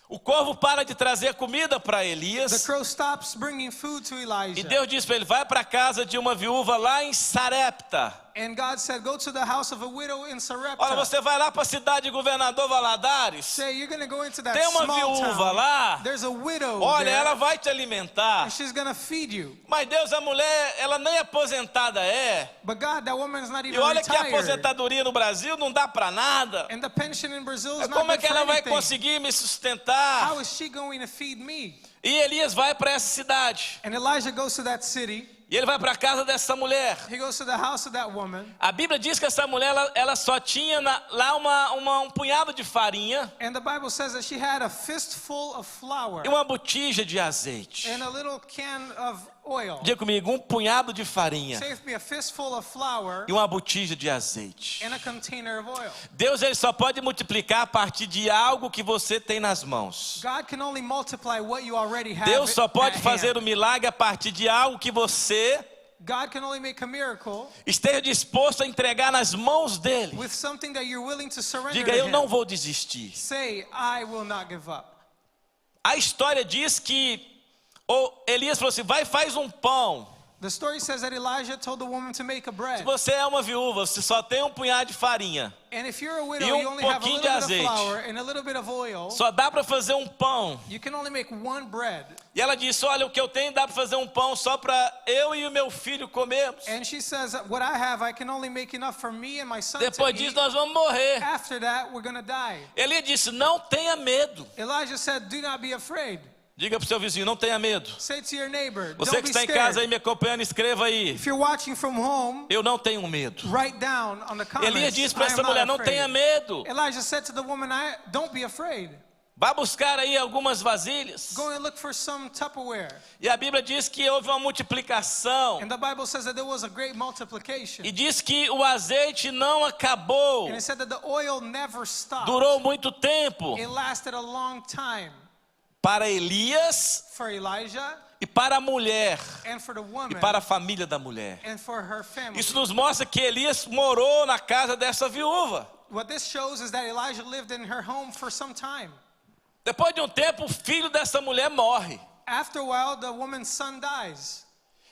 [SPEAKER 2] o corvo para de trazer comida para
[SPEAKER 1] The
[SPEAKER 2] Elias.
[SPEAKER 1] crow stops bringing food to
[SPEAKER 2] E
[SPEAKER 1] Elijah.
[SPEAKER 2] Deus disse para ele, vai para a casa de uma viúva lá em Sarepta.
[SPEAKER 1] And God said, go to the house of a widow in
[SPEAKER 2] Olha,
[SPEAKER 1] Sarepta.
[SPEAKER 2] você vai lá para a cidade de Governador Valadares.
[SPEAKER 1] Say, you're going to go into that
[SPEAKER 2] Tem uma
[SPEAKER 1] small
[SPEAKER 2] viúva
[SPEAKER 1] town.
[SPEAKER 2] lá.
[SPEAKER 1] There's a widow
[SPEAKER 2] Olha,
[SPEAKER 1] there,
[SPEAKER 2] ela vai te alimentar.
[SPEAKER 1] and she's going to feed you.
[SPEAKER 2] Mas Deus, a mulher, ela nem aposentada é.
[SPEAKER 1] But God, that woman's not
[SPEAKER 2] E
[SPEAKER 1] even
[SPEAKER 2] olha que a
[SPEAKER 1] retired.
[SPEAKER 2] aposentadoria no Brasil não dá para nada.
[SPEAKER 1] And the pension in Brazil is not
[SPEAKER 2] Como é
[SPEAKER 1] good
[SPEAKER 2] que
[SPEAKER 1] for
[SPEAKER 2] ela vai
[SPEAKER 1] anything.
[SPEAKER 2] conseguir me sustentar?
[SPEAKER 1] How is she going to feed me?
[SPEAKER 2] E Elias vai para essa cidade.
[SPEAKER 1] And Elijah goes to that city.
[SPEAKER 2] E ele vai para a casa dessa mulher.
[SPEAKER 1] He goes to the house of that woman.
[SPEAKER 2] A Bíblia diz que essa mulher, ela só tinha lá um punhado de farinha
[SPEAKER 1] And the Bible says that she had a fistful of flour
[SPEAKER 2] e uma botija de azeite.
[SPEAKER 1] and a little can of oil.
[SPEAKER 2] Diga comigo, um punhado de farinha
[SPEAKER 1] Say with me, a fistful of flour
[SPEAKER 2] e uma botija de azeite.
[SPEAKER 1] and a container of oil.
[SPEAKER 2] Deus, ele só pode multiplicar a partir de algo que você tem nas mãos.
[SPEAKER 1] God can only multiply what you already have.
[SPEAKER 2] Deus só pode
[SPEAKER 1] at
[SPEAKER 2] fazer
[SPEAKER 1] hand.
[SPEAKER 2] o milagre a partir de algo que você
[SPEAKER 1] God can only make a miracle
[SPEAKER 2] esteja disposto a entregar nas mãos dele.
[SPEAKER 1] with something that you're willing to surrender
[SPEAKER 2] Diga,
[SPEAKER 1] to
[SPEAKER 2] eu não
[SPEAKER 1] him.
[SPEAKER 2] vou desistir.
[SPEAKER 1] Say, I will not give up.
[SPEAKER 2] A história diz que Elias falou assim, vai, faz um pão.
[SPEAKER 1] The story says that Elijah told the woman to make a
[SPEAKER 2] Se
[SPEAKER 1] bread.
[SPEAKER 2] você é uma viúva, você só tem um punhado de farinha.
[SPEAKER 1] And if you're a widow,
[SPEAKER 2] E
[SPEAKER 1] you only have a
[SPEAKER 2] pouquinho
[SPEAKER 1] little
[SPEAKER 2] de
[SPEAKER 1] bit of
[SPEAKER 2] azeite.
[SPEAKER 1] flour and a little bit of oil.
[SPEAKER 2] Só dá para fazer um pão.
[SPEAKER 1] You can only make one bread.
[SPEAKER 2] E ela disse, olha, o que eu tenho dá para fazer um pão só para eu e o meu filho comermos.
[SPEAKER 1] And she says, what I have, I can only make enough for me and my son to
[SPEAKER 2] Depois
[SPEAKER 1] eat.
[SPEAKER 2] disso nós vamos morrer.
[SPEAKER 1] After that, we're going to die.
[SPEAKER 2] Elias disse, não tenha medo.
[SPEAKER 1] Elijah said, do not be afraid.
[SPEAKER 2] Diga para o seu vizinho, não tenha medo.
[SPEAKER 1] Say to your neighbor,
[SPEAKER 2] Você
[SPEAKER 1] don't
[SPEAKER 2] que
[SPEAKER 1] be
[SPEAKER 2] está em
[SPEAKER 1] scared.
[SPEAKER 2] casa aí me acompanhando, escreva aí.
[SPEAKER 1] If you're watching from home,
[SPEAKER 2] Eu não tenho medo.
[SPEAKER 1] write down on the comments,
[SPEAKER 2] Elias disse para
[SPEAKER 1] I am
[SPEAKER 2] essa
[SPEAKER 1] not
[SPEAKER 2] mulher, não
[SPEAKER 1] afraid.
[SPEAKER 2] tenha medo.
[SPEAKER 1] Elijah said to the woman, don't be afraid.
[SPEAKER 2] Vá buscar aí algumas vasilhas.
[SPEAKER 1] Go and look for some Tupperware.
[SPEAKER 2] E a Bíblia diz que houve uma multiplicação.
[SPEAKER 1] And the Bible says that there was a great multiplication.
[SPEAKER 2] E diz que o azeite não acabou.
[SPEAKER 1] And it said that the oil never stopped.
[SPEAKER 2] Durou muito tempo.
[SPEAKER 1] It lasted a long time
[SPEAKER 2] Para Elias
[SPEAKER 1] for Elijah
[SPEAKER 2] e para a mulher.
[SPEAKER 1] and for the
[SPEAKER 2] E
[SPEAKER 1] woman
[SPEAKER 2] para a família da mulher.
[SPEAKER 1] and for her family.
[SPEAKER 2] Isso nos mostra que Elias morou na casa dessa viúva.
[SPEAKER 1] What this shows is that Elijah lived in her home for some time.
[SPEAKER 2] Depois de um tempo, o filho dessa mulher morre.
[SPEAKER 1] After a while, the woman's son dies.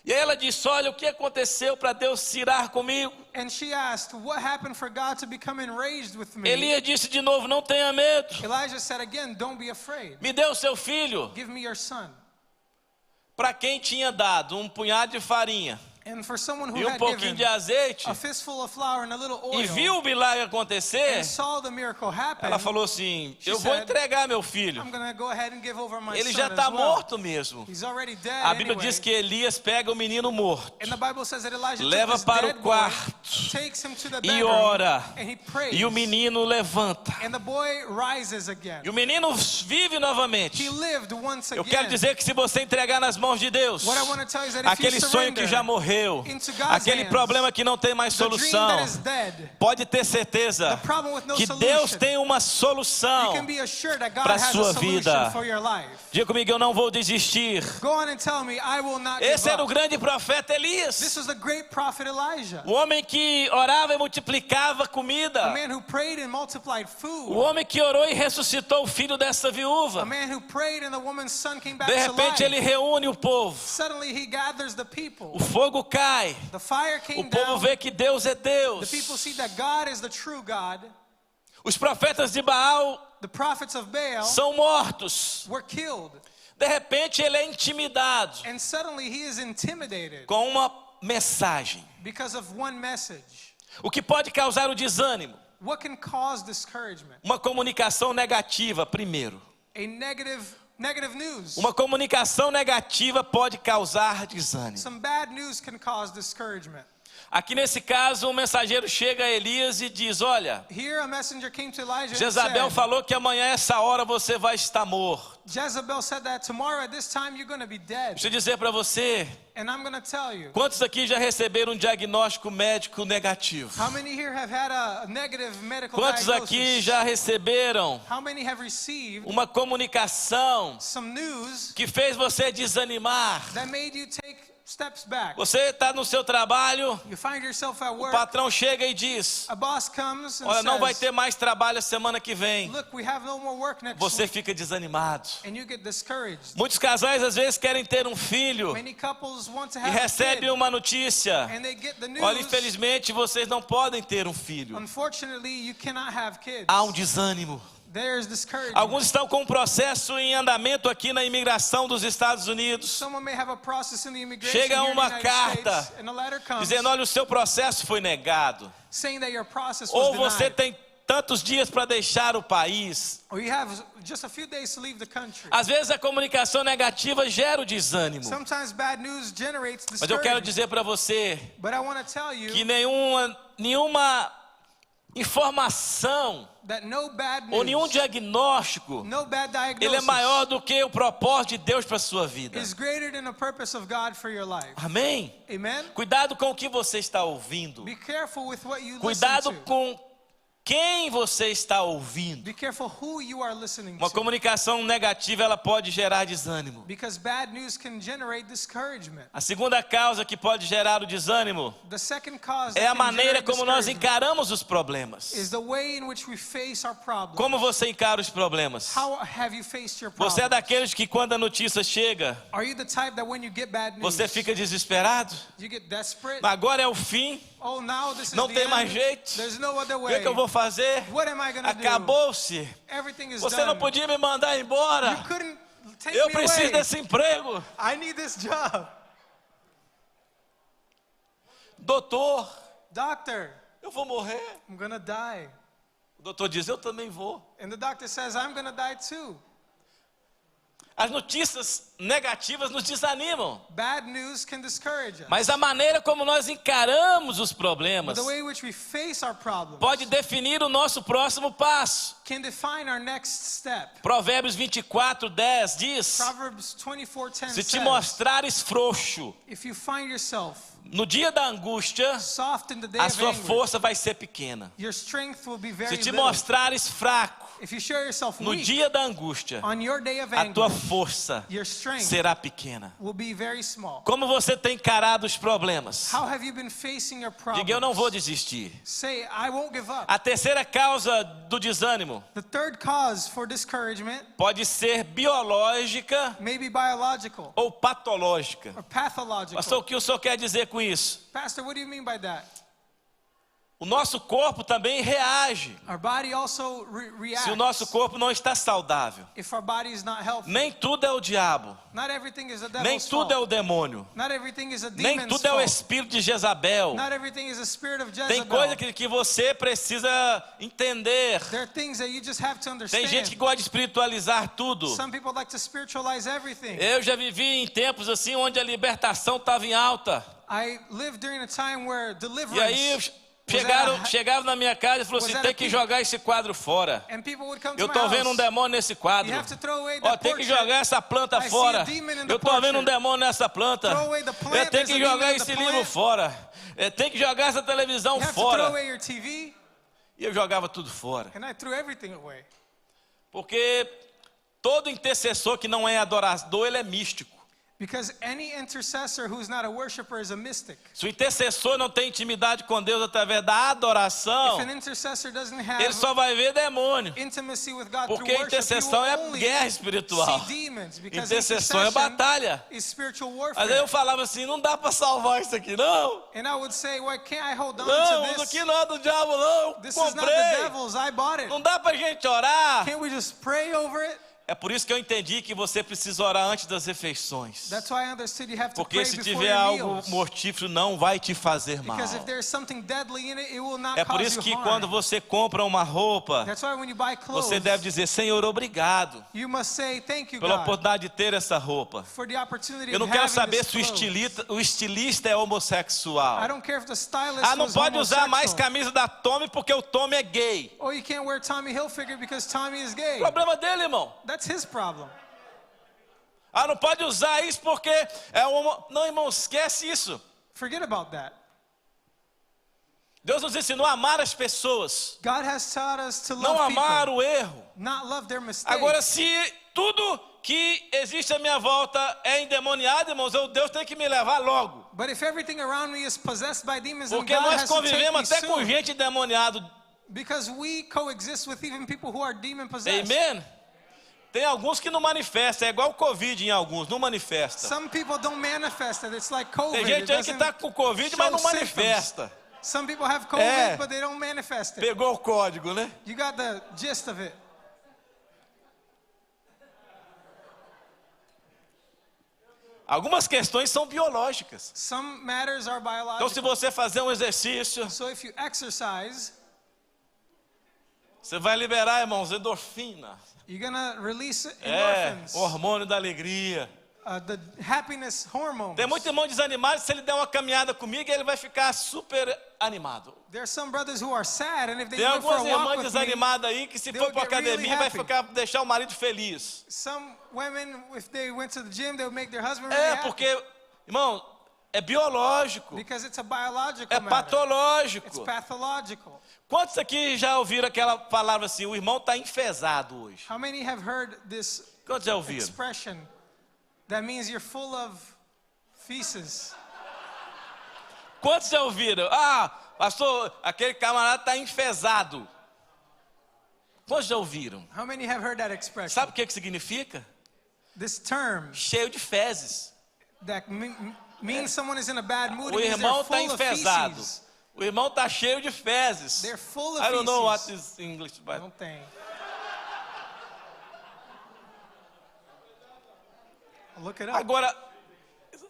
[SPEAKER 2] E aí ela disse, olha, o que aconteceu para Deus se irar comigo?
[SPEAKER 1] And she asked, what happened for God to become enraged with me?
[SPEAKER 2] Elias disse de novo, não tenha medo.
[SPEAKER 1] Elijah said again, don't be afraid.
[SPEAKER 2] Me dê o seu filho.
[SPEAKER 1] Give me your son.
[SPEAKER 2] Para quem tinha dado um punhado de farinha
[SPEAKER 1] And for someone who
[SPEAKER 2] e um
[SPEAKER 1] had
[SPEAKER 2] pouquinho
[SPEAKER 1] given
[SPEAKER 2] de azeite
[SPEAKER 1] a fistful of flour and a little oil
[SPEAKER 2] e viu o milagre acontecer,
[SPEAKER 1] and saw the miracle happen,
[SPEAKER 2] ela falou assim,
[SPEAKER 1] She
[SPEAKER 2] eu vou
[SPEAKER 1] said,
[SPEAKER 2] entregar meu filho.
[SPEAKER 1] I'm going to go ahead and give over my
[SPEAKER 2] Ele
[SPEAKER 1] son
[SPEAKER 2] já
[SPEAKER 1] as
[SPEAKER 2] está
[SPEAKER 1] well.
[SPEAKER 2] morto mesmo.
[SPEAKER 1] He's already dead
[SPEAKER 2] A Bíblia
[SPEAKER 1] anyway.
[SPEAKER 2] diz que Elias pega o menino morto,
[SPEAKER 1] And the Bible says that Elijah
[SPEAKER 2] leva
[SPEAKER 1] took this
[SPEAKER 2] para o
[SPEAKER 1] dead boy,
[SPEAKER 2] quarto
[SPEAKER 1] takes him to the
[SPEAKER 2] e
[SPEAKER 1] bedroom,
[SPEAKER 2] ora.
[SPEAKER 1] and he prays.
[SPEAKER 2] E o menino levanta.
[SPEAKER 1] And the boy rises again.
[SPEAKER 2] E o menino vive novamente.
[SPEAKER 1] He lived once
[SPEAKER 2] Eu
[SPEAKER 1] again.
[SPEAKER 2] quero dizer que se você entregar nas mãos de Deus,
[SPEAKER 1] What I want to tell you is that if
[SPEAKER 2] aquele
[SPEAKER 1] you
[SPEAKER 2] sonho que
[SPEAKER 1] surrender
[SPEAKER 2] já morreu,
[SPEAKER 1] into God's
[SPEAKER 2] aquele
[SPEAKER 1] hands,
[SPEAKER 2] problema que não tem mais
[SPEAKER 1] the dream
[SPEAKER 2] solução,
[SPEAKER 1] that is dead,
[SPEAKER 2] pode ter certeza
[SPEAKER 1] the problem with no
[SPEAKER 2] que
[SPEAKER 1] solution,
[SPEAKER 2] Deus tem uma
[SPEAKER 1] you
[SPEAKER 2] solução
[SPEAKER 1] can be assured that God
[SPEAKER 2] para a
[SPEAKER 1] has
[SPEAKER 2] sua
[SPEAKER 1] a solution
[SPEAKER 2] vida.
[SPEAKER 1] for your life.
[SPEAKER 2] Diga comigo, eu não vou desistir.
[SPEAKER 1] Go on and tell me, I will not
[SPEAKER 2] Esse
[SPEAKER 1] give
[SPEAKER 2] era o
[SPEAKER 1] up.
[SPEAKER 2] grande profeta
[SPEAKER 1] This
[SPEAKER 2] Elias,
[SPEAKER 1] was the great prophet Elijah,
[SPEAKER 2] o homem que orava e multiplicava
[SPEAKER 1] a
[SPEAKER 2] comida,
[SPEAKER 1] man who prayed and multiplied
[SPEAKER 2] o
[SPEAKER 1] food,
[SPEAKER 2] homem que orou e ressuscitou o filho dessa
[SPEAKER 1] a
[SPEAKER 2] viúva.
[SPEAKER 1] man who prayed and the woman's son came back
[SPEAKER 2] De
[SPEAKER 1] to
[SPEAKER 2] repente
[SPEAKER 1] life.
[SPEAKER 2] ele reúne o povo,
[SPEAKER 1] Suddenly he gathers the people.
[SPEAKER 2] o fogo cai,
[SPEAKER 1] The fire
[SPEAKER 2] o
[SPEAKER 1] came
[SPEAKER 2] povo
[SPEAKER 1] down.
[SPEAKER 2] vê que Deus é
[SPEAKER 1] The
[SPEAKER 2] Deus.
[SPEAKER 1] people see that God is the true God.
[SPEAKER 2] Os profetas de Baal
[SPEAKER 1] The prophets of Baal
[SPEAKER 2] são mortos.
[SPEAKER 1] were killed.
[SPEAKER 2] De repente ele é intimidado
[SPEAKER 1] And suddenly he is intimidated
[SPEAKER 2] com uma mensagem,
[SPEAKER 1] because of one message.
[SPEAKER 2] o que pode causar o desânimo.
[SPEAKER 1] What can cause discouragement?
[SPEAKER 2] Uma comunicação negativa, primeiro.
[SPEAKER 1] A negative news.
[SPEAKER 2] Uma comunicação negativa pode causar desânimo.
[SPEAKER 1] Some bad news can cause discouragement.
[SPEAKER 2] Aqui nesse caso, um mensageiro chega a Elias e diz, olha,
[SPEAKER 1] Here a messenger came to Elijah and
[SPEAKER 2] Jezabel
[SPEAKER 1] said,
[SPEAKER 2] falou que amanhã essa hora você vai estar morto.
[SPEAKER 1] Jezebel said that tomorrow at this time you're going to be dead.
[SPEAKER 2] Deixa eu dizer para você,
[SPEAKER 1] And I'm going to tell you,
[SPEAKER 2] quantos aqui já receberam um diagnóstico médico negativo?
[SPEAKER 1] how many here have had a negative medical
[SPEAKER 2] Quantos aqui
[SPEAKER 1] diagnosis?
[SPEAKER 2] já receberam
[SPEAKER 1] How many have received
[SPEAKER 2] uma comunicação
[SPEAKER 1] some news
[SPEAKER 2] que fez você desanimar?
[SPEAKER 1] that made you take steps back?
[SPEAKER 2] Você está no seu trabalho,
[SPEAKER 1] You find yourself at
[SPEAKER 2] o
[SPEAKER 1] work,
[SPEAKER 2] patrão chega e diz,
[SPEAKER 1] a boss comes and
[SPEAKER 2] olha, não vai
[SPEAKER 1] says,
[SPEAKER 2] ter mais trabalho a semana que vem.
[SPEAKER 1] look, we have no more work next
[SPEAKER 2] Você
[SPEAKER 1] week.
[SPEAKER 2] fica desanimado.
[SPEAKER 1] And you get discouraged.
[SPEAKER 2] Muitos casais às vezes querem ter um filho
[SPEAKER 1] Many couples want to
[SPEAKER 2] e
[SPEAKER 1] have a
[SPEAKER 2] recebem
[SPEAKER 1] kid,
[SPEAKER 2] uma notícia.
[SPEAKER 1] and they get the news.
[SPEAKER 2] Olha, infelizmente vocês não podem ter um filho.
[SPEAKER 1] Unfortunately, you cannot have kids.
[SPEAKER 2] Há um desânimo.
[SPEAKER 1] There's discouragement.
[SPEAKER 2] Alguns estão com um processo em andamento aqui na imigração dos Estados Unidos,
[SPEAKER 1] Someone may have a process in the immigration
[SPEAKER 2] Chega
[SPEAKER 1] here in the
[SPEAKER 2] uma
[SPEAKER 1] United
[SPEAKER 2] carta
[SPEAKER 1] States, and a letter comes
[SPEAKER 2] dizendo, olha, o seu processo foi negado.
[SPEAKER 1] saying that your process was
[SPEAKER 2] Ou você
[SPEAKER 1] denied.
[SPEAKER 2] tem tantos dias para deixar o país.
[SPEAKER 1] Or you have just a few days to leave the country.
[SPEAKER 2] Às vezes a comunicação negativa gera o desânimo.
[SPEAKER 1] Sometimes bad news generates
[SPEAKER 2] Mas eu quero
[SPEAKER 1] discouragement.
[SPEAKER 2] dizer para você
[SPEAKER 1] But I want to tell you
[SPEAKER 2] que nenhuma informação
[SPEAKER 1] that no bad
[SPEAKER 2] ou nenhum
[SPEAKER 1] news,
[SPEAKER 2] diagnóstico,
[SPEAKER 1] no bad diagnosis
[SPEAKER 2] ele é maior do que o propósito de Deus para a sua vida.
[SPEAKER 1] is greater than the purpose of God for your life.
[SPEAKER 2] Amém?
[SPEAKER 1] Amen?
[SPEAKER 2] Cuidado com o que você está ouvindo.
[SPEAKER 1] Be careful with what you
[SPEAKER 2] Cuidado
[SPEAKER 1] listen to.
[SPEAKER 2] com quem você está ouvindo.
[SPEAKER 1] Be careful who you are listening
[SPEAKER 2] Uma
[SPEAKER 1] to.
[SPEAKER 2] comunicação negativa, ela pode gerar desânimo.
[SPEAKER 1] Because bad news can generate discouragement.
[SPEAKER 2] A segunda causa que pode gerar o desânimo
[SPEAKER 1] The second cause
[SPEAKER 2] é
[SPEAKER 1] that
[SPEAKER 2] a
[SPEAKER 1] can
[SPEAKER 2] maneira
[SPEAKER 1] generate
[SPEAKER 2] como nós
[SPEAKER 1] discouragement
[SPEAKER 2] encaramos os problemas.
[SPEAKER 1] is the way in which we face our problems.
[SPEAKER 2] Como você encara os problemas?
[SPEAKER 1] How have you faced your problems?
[SPEAKER 2] Você é daqueles que quando a notícia chega,
[SPEAKER 1] Are you the type that when you get bad news,
[SPEAKER 2] você fica desesperado?
[SPEAKER 1] you get desperate?
[SPEAKER 2] Agora é o fim,
[SPEAKER 1] Oh, now this is
[SPEAKER 2] não
[SPEAKER 1] the
[SPEAKER 2] tem
[SPEAKER 1] end.
[SPEAKER 2] mais jeito.
[SPEAKER 1] There's no other
[SPEAKER 2] O
[SPEAKER 1] way.
[SPEAKER 2] que eu vou fazer?
[SPEAKER 1] What am I gonna do?
[SPEAKER 2] Acabou-se.
[SPEAKER 1] Everything is
[SPEAKER 2] Você
[SPEAKER 1] done.
[SPEAKER 2] não podia me mandar
[SPEAKER 1] You
[SPEAKER 2] embora.
[SPEAKER 1] couldn't take
[SPEAKER 2] Eu
[SPEAKER 1] me
[SPEAKER 2] preciso
[SPEAKER 1] away.
[SPEAKER 2] desse emprego.
[SPEAKER 1] I need this job.
[SPEAKER 2] Doutor,
[SPEAKER 1] Doctor,
[SPEAKER 2] eu vou morrer.
[SPEAKER 1] I'm gonna die.
[SPEAKER 2] O doutor diz, eu também vou.
[SPEAKER 1] And the doctor says, I'm gonna die too.
[SPEAKER 2] As notícias negativas nos desanimam.
[SPEAKER 1] Bad news can discourage us.
[SPEAKER 2] Mas a maneira como nós encaramos os
[SPEAKER 1] But
[SPEAKER 2] problemas
[SPEAKER 1] the way in which we face our problems
[SPEAKER 2] pode definir o nosso próximo passo.
[SPEAKER 1] can define our next step.
[SPEAKER 2] Provérbios 24:10 diz:
[SPEAKER 1] Proverbs 24:10
[SPEAKER 2] se te
[SPEAKER 1] says,
[SPEAKER 2] mostrares frouxo
[SPEAKER 1] if you find yourself
[SPEAKER 2] no dia da angústia,
[SPEAKER 1] soft in the day
[SPEAKER 2] a
[SPEAKER 1] of
[SPEAKER 2] sua
[SPEAKER 1] anguish,
[SPEAKER 2] força vai ser pequena.
[SPEAKER 1] your strength will be very
[SPEAKER 2] Se te
[SPEAKER 1] little.
[SPEAKER 2] mostrares fraco
[SPEAKER 1] If you show yourself
[SPEAKER 2] no
[SPEAKER 1] weak
[SPEAKER 2] dia da angústia,
[SPEAKER 1] on your day of
[SPEAKER 2] a tua
[SPEAKER 1] anguish,
[SPEAKER 2] força
[SPEAKER 1] your strength
[SPEAKER 2] será pequena.
[SPEAKER 1] will be very small.
[SPEAKER 2] Como você tem encarado os problemas?
[SPEAKER 1] How have you been facing your problems?
[SPEAKER 2] Diga, eu não vou desistir.
[SPEAKER 1] Say, I won't give up.
[SPEAKER 2] A terceira causa do desânimo
[SPEAKER 1] The third cause for discouragement
[SPEAKER 2] pode ser biológica
[SPEAKER 1] may be biological
[SPEAKER 2] ou patológica.
[SPEAKER 1] or pathological.
[SPEAKER 2] Pastor, o que o senhor quer dizer com isso?
[SPEAKER 1] Pastor, what do you mean by that?
[SPEAKER 2] O nosso corpo também reage
[SPEAKER 1] Our body also reacts.
[SPEAKER 2] se o nosso corpo não está saudável.
[SPEAKER 1] If our body is not healthy.
[SPEAKER 2] Nem tudo é o diabo,
[SPEAKER 1] Not everything is a
[SPEAKER 2] nem
[SPEAKER 1] devil's
[SPEAKER 2] tudo é
[SPEAKER 1] fault.
[SPEAKER 2] o demônio,
[SPEAKER 1] Not everything is a
[SPEAKER 2] nem
[SPEAKER 1] demon's
[SPEAKER 2] tudo é o
[SPEAKER 1] fault.
[SPEAKER 2] espírito de Jezabel.
[SPEAKER 1] Not everything is a spirit of
[SPEAKER 2] Tem
[SPEAKER 1] Jezebel.
[SPEAKER 2] coisa que você precisa entender.
[SPEAKER 1] There are things that you just have to
[SPEAKER 2] Tem
[SPEAKER 1] understand.
[SPEAKER 2] gente que gosta de espiritualizar tudo.
[SPEAKER 1] Some people like to spiritualize everything.
[SPEAKER 2] Eu já vivi em tempos assim onde a libertação estava em alta.
[SPEAKER 1] I lived during a time where deliverance
[SPEAKER 2] E aí chegaram na minha casa e falaram assim, tem que jogar esse quadro fora.
[SPEAKER 1] and people would come to
[SPEAKER 2] Eu
[SPEAKER 1] my
[SPEAKER 2] estou vendo um
[SPEAKER 1] house.
[SPEAKER 2] demônio nesse quadro.
[SPEAKER 1] You have to throw away
[SPEAKER 2] Ó,
[SPEAKER 1] the
[SPEAKER 2] tem que
[SPEAKER 1] portrait.
[SPEAKER 2] jogar essa planta
[SPEAKER 1] I see
[SPEAKER 2] fora.
[SPEAKER 1] a demon in the
[SPEAKER 2] Eu estou vendo um
[SPEAKER 1] portrait.
[SPEAKER 2] demônio nessa planta.
[SPEAKER 1] Throw away the plant,
[SPEAKER 2] Eu tenho
[SPEAKER 1] there's
[SPEAKER 2] que
[SPEAKER 1] a demon
[SPEAKER 2] jogar
[SPEAKER 1] in the
[SPEAKER 2] esse
[SPEAKER 1] plant.
[SPEAKER 2] livro fora. Tem que jogar essa televisão
[SPEAKER 1] You have to throw
[SPEAKER 2] fora.
[SPEAKER 1] away your TV.
[SPEAKER 2] E eu jogava tudo fora.
[SPEAKER 1] And I threw everything away.
[SPEAKER 2] Porque todo intercessor que não é adorador, ele é místico.
[SPEAKER 1] Because any intercessor who's not a worshiper is a mystic.
[SPEAKER 2] Se o intercessor não tem intimidade com Deus através da adoração,
[SPEAKER 1] If an intercessor doesn't have
[SPEAKER 2] ele só vai ver demônio.
[SPEAKER 1] intimacy with God
[SPEAKER 2] Porque
[SPEAKER 1] through worship,
[SPEAKER 2] intercessão
[SPEAKER 1] you
[SPEAKER 2] é
[SPEAKER 1] will only
[SPEAKER 2] guerra espiritual.
[SPEAKER 1] see demons, because
[SPEAKER 2] Intercessão é
[SPEAKER 1] intercession
[SPEAKER 2] batalha.
[SPEAKER 1] is spiritual
[SPEAKER 2] Mas
[SPEAKER 1] warfare.
[SPEAKER 2] aí eu falava assim, não dá para salvar isso aqui não.
[SPEAKER 1] And I would say, why can't I hold on
[SPEAKER 2] Não,
[SPEAKER 1] to
[SPEAKER 2] isso
[SPEAKER 1] this?
[SPEAKER 2] aqui não é do diabo não.
[SPEAKER 1] This is not the
[SPEAKER 2] Comprei.
[SPEAKER 1] devil's, I bought it.
[SPEAKER 2] Não dá pra gente orar.
[SPEAKER 1] Can't we just pray over it?
[SPEAKER 2] É por isso que eu entendi que você precisa orar antes das refeições.
[SPEAKER 1] That's why I understood you have to
[SPEAKER 2] Porque
[SPEAKER 1] pray
[SPEAKER 2] se
[SPEAKER 1] before
[SPEAKER 2] tiver
[SPEAKER 1] your
[SPEAKER 2] algo
[SPEAKER 1] meals.
[SPEAKER 2] mortífero, não vai te fazer mal.
[SPEAKER 1] Because if there's something deadly in it, it will not
[SPEAKER 2] É por
[SPEAKER 1] cause
[SPEAKER 2] isso
[SPEAKER 1] you
[SPEAKER 2] que
[SPEAKER 1] harm.
[SPEAKER 2] quando você compra uma roupa,
[SPEAKER 1] That's why when you buy clothes,
[SPEAKER 2] você deve dizer, Senhor, obrigado
[SPEAKER 1] you must say thank you,
[SPEAKER 2] pela
[SPEAKER 1] God,
[SPEAKER 2] oportunidade de ter essa roupa.
[SPEAKER 1] for the opportunity
[SPEAKER 2] Eu não
[SPEAKER 1] of
[SPEAKER 2] quero
[SPEAKER 1] having
[SPEAKER 2] saber
[SPEAKER 1] this
[SPEAKER 2] se
[SPEAKER 1] clothes.
[SPEAKER 2] o estilista é homossexual.
[SPEAKER 1] I don't care if the stylist
[SPEAKER 2] Ah, não
[SPEAKER 1] was
[SPEAKER 2] pode usar mais
[SPEAKER 1] homosexual.
[SPEAKER 2] camisa da Tommy porque o Tommy é gay.
[SPEAKER 1] Or you can't wear Tommy Hilfiger because Tommy is gay.
[SPEAKER 2] Problema dele, irmão.
[SPEAKER 1] That's his problem.
[SPEAKER 2] Ah, não pode usar isso porque é homo... Não, irmão, esquece isso.
[SPEAKER 1] Forget about that.
[SPEAKER 2] Deus nos ensinou a amar as pessoas,
[SPEAKER 1] God has taught us to
[SPEAKER 2] não
[SPEAKER 1] love
[SPEAKER 2] amar
[SPEAKER 1] people,
[SPEAKER 2] o erro.
[SPEAKER 1] not love their mistakes.
[SPEAKER 2] Agora, se tudo que existe à minha volta é endemoniado, irmãos, Deus tem que me levar logo.
[SPEAKER 1] But if everything around me is possessed by demons, then
[SPEAKER 2] Porque
[SPEAKER 1] God
[SPEAKER 2] nós
[SPEAKER 1] has to take me
[SPEAKER 2] convivemos até com
[SPEAKER 1] soon.
[SPEAKER 2] gente endemoniada.
[SPEAKER 1] Because we coexist with even people who are demon possessed.
[SPEAKER 2] Amen? Tem alguns que não manifestam, é igual o Covid em alguns, não manifesta.
[SPEAKER 1] Some people don't manifest it. It's like COVID.
[SPEAKER 2] Tem
[SPEAKER 1] It
[SPEAKER 2] gente aí que
[SPEAKER 1] doesn't
[SPEAKER 2] está com Covid,
[SPEAKER 1] show
[SPEAKER 2] mas não
[SPEAKER 1] symptoms.
[SPEAKER 2] manifesta.
[SPEAKER 1] Some people have COVID,
[SPEAKER 2] É.
[SPEAKER 1] but they don't manifest it.
[SPEAKER 2] Pegou o código, né?
[SPEAKER 1] You got the gist of it.
[SPEAKER 2] Algumas questões são biológicas.
[SPEAKER 1] Some matters are biological.
[SPEAKER 2] Então, se você fazer um exercício,
[SPEAKER 1] So if you exercise,
[SPEAKER 2] você vai liberar, irmãos, endorfina.
[SPEAKER 1] you're gonna release
[SPEAKER 2] É,
[SPEAKER 1] endorphins,
[SPEAKER 2] hormônio da alegria.
[SPEAKER 1] the happiness hormones.
[SPEAKER 2] Tem muito irmão desanimado, se ele der uma caminhada comigo, ele vai ficar super animado.
[SPEAKER 1] There are some brothers who are sad, and if they
[SPEAKER 2] Tem
[SPEAKER 1] go for a
[SPEAKER 2] algumas
[SPEAKER 1] walk
[SPEAKER 2] irmãs
[SPEAKER 1] with me,
[SPEAKER 2] desanimadas aí que se
[SPEAKER 1] they'll
[SPEAKER 2] for para
[SPEAKER 1] get really
[SPEAKER 2] academia vai
[SPEAKER 1] happy.
[SPEAKER 2] deixar o marido feliz.
[SPEAKER 1] some women, if they went to the gym, they would make their husband really
[SPEAKER 2] É,
[SPEAKER 1] happy.
[SPEAKER 2] porque, irmão, é biológico,
[SPEAKER 1] Because it's a biological
[SPEAKER 2] é
[SPEAKER 1] matter.
[SPEAKER 2] patológico.
[SPEAKER 1] It's pathological.
[SPEAKER 2] Quantos aqui já ouviram aquela palavra assim, o irmão está enfesado hoje?
[SPEAKER 1] How many have heard this
[SPEAKER 2] Quantos já ouviram?
[SPEAKER 1] expression that means you're full of feces?
[SPEAKER 2] Quantos já ouviram? Ah, pastor, aquele camarada está enfesado. Quantos já ouviram?
[SPEAKER 1] How many have heard that expression?
[SPEAKER 2] Sabe o que significa?
[SPEAKER 1] This term
[SPEAKER 2] Cheio de fezes.
[SPEAKER 1] that means someone is in a bad mood.
[SPEAKER 2] O
[SPEAKER 1] It means
[SPEAKER 2] irmão
[SPEAKER 1] they're
[SPEAKER 2] está
[SPEAKER 1] full of
[SPEAKER 2] enfesado.
[SPEAKER 1] feces.
[SPEAKER 2] O irmão está cheio de fezes.
[SPEAKER 1] They're full of
[SPEAKER 2] I don't know what
[SPEAKER 1] feces.
[SPEAKER 2] is English, but...
[SPEAKER 1] Não tem. Look it up.
[SPEAKER 2] Agora,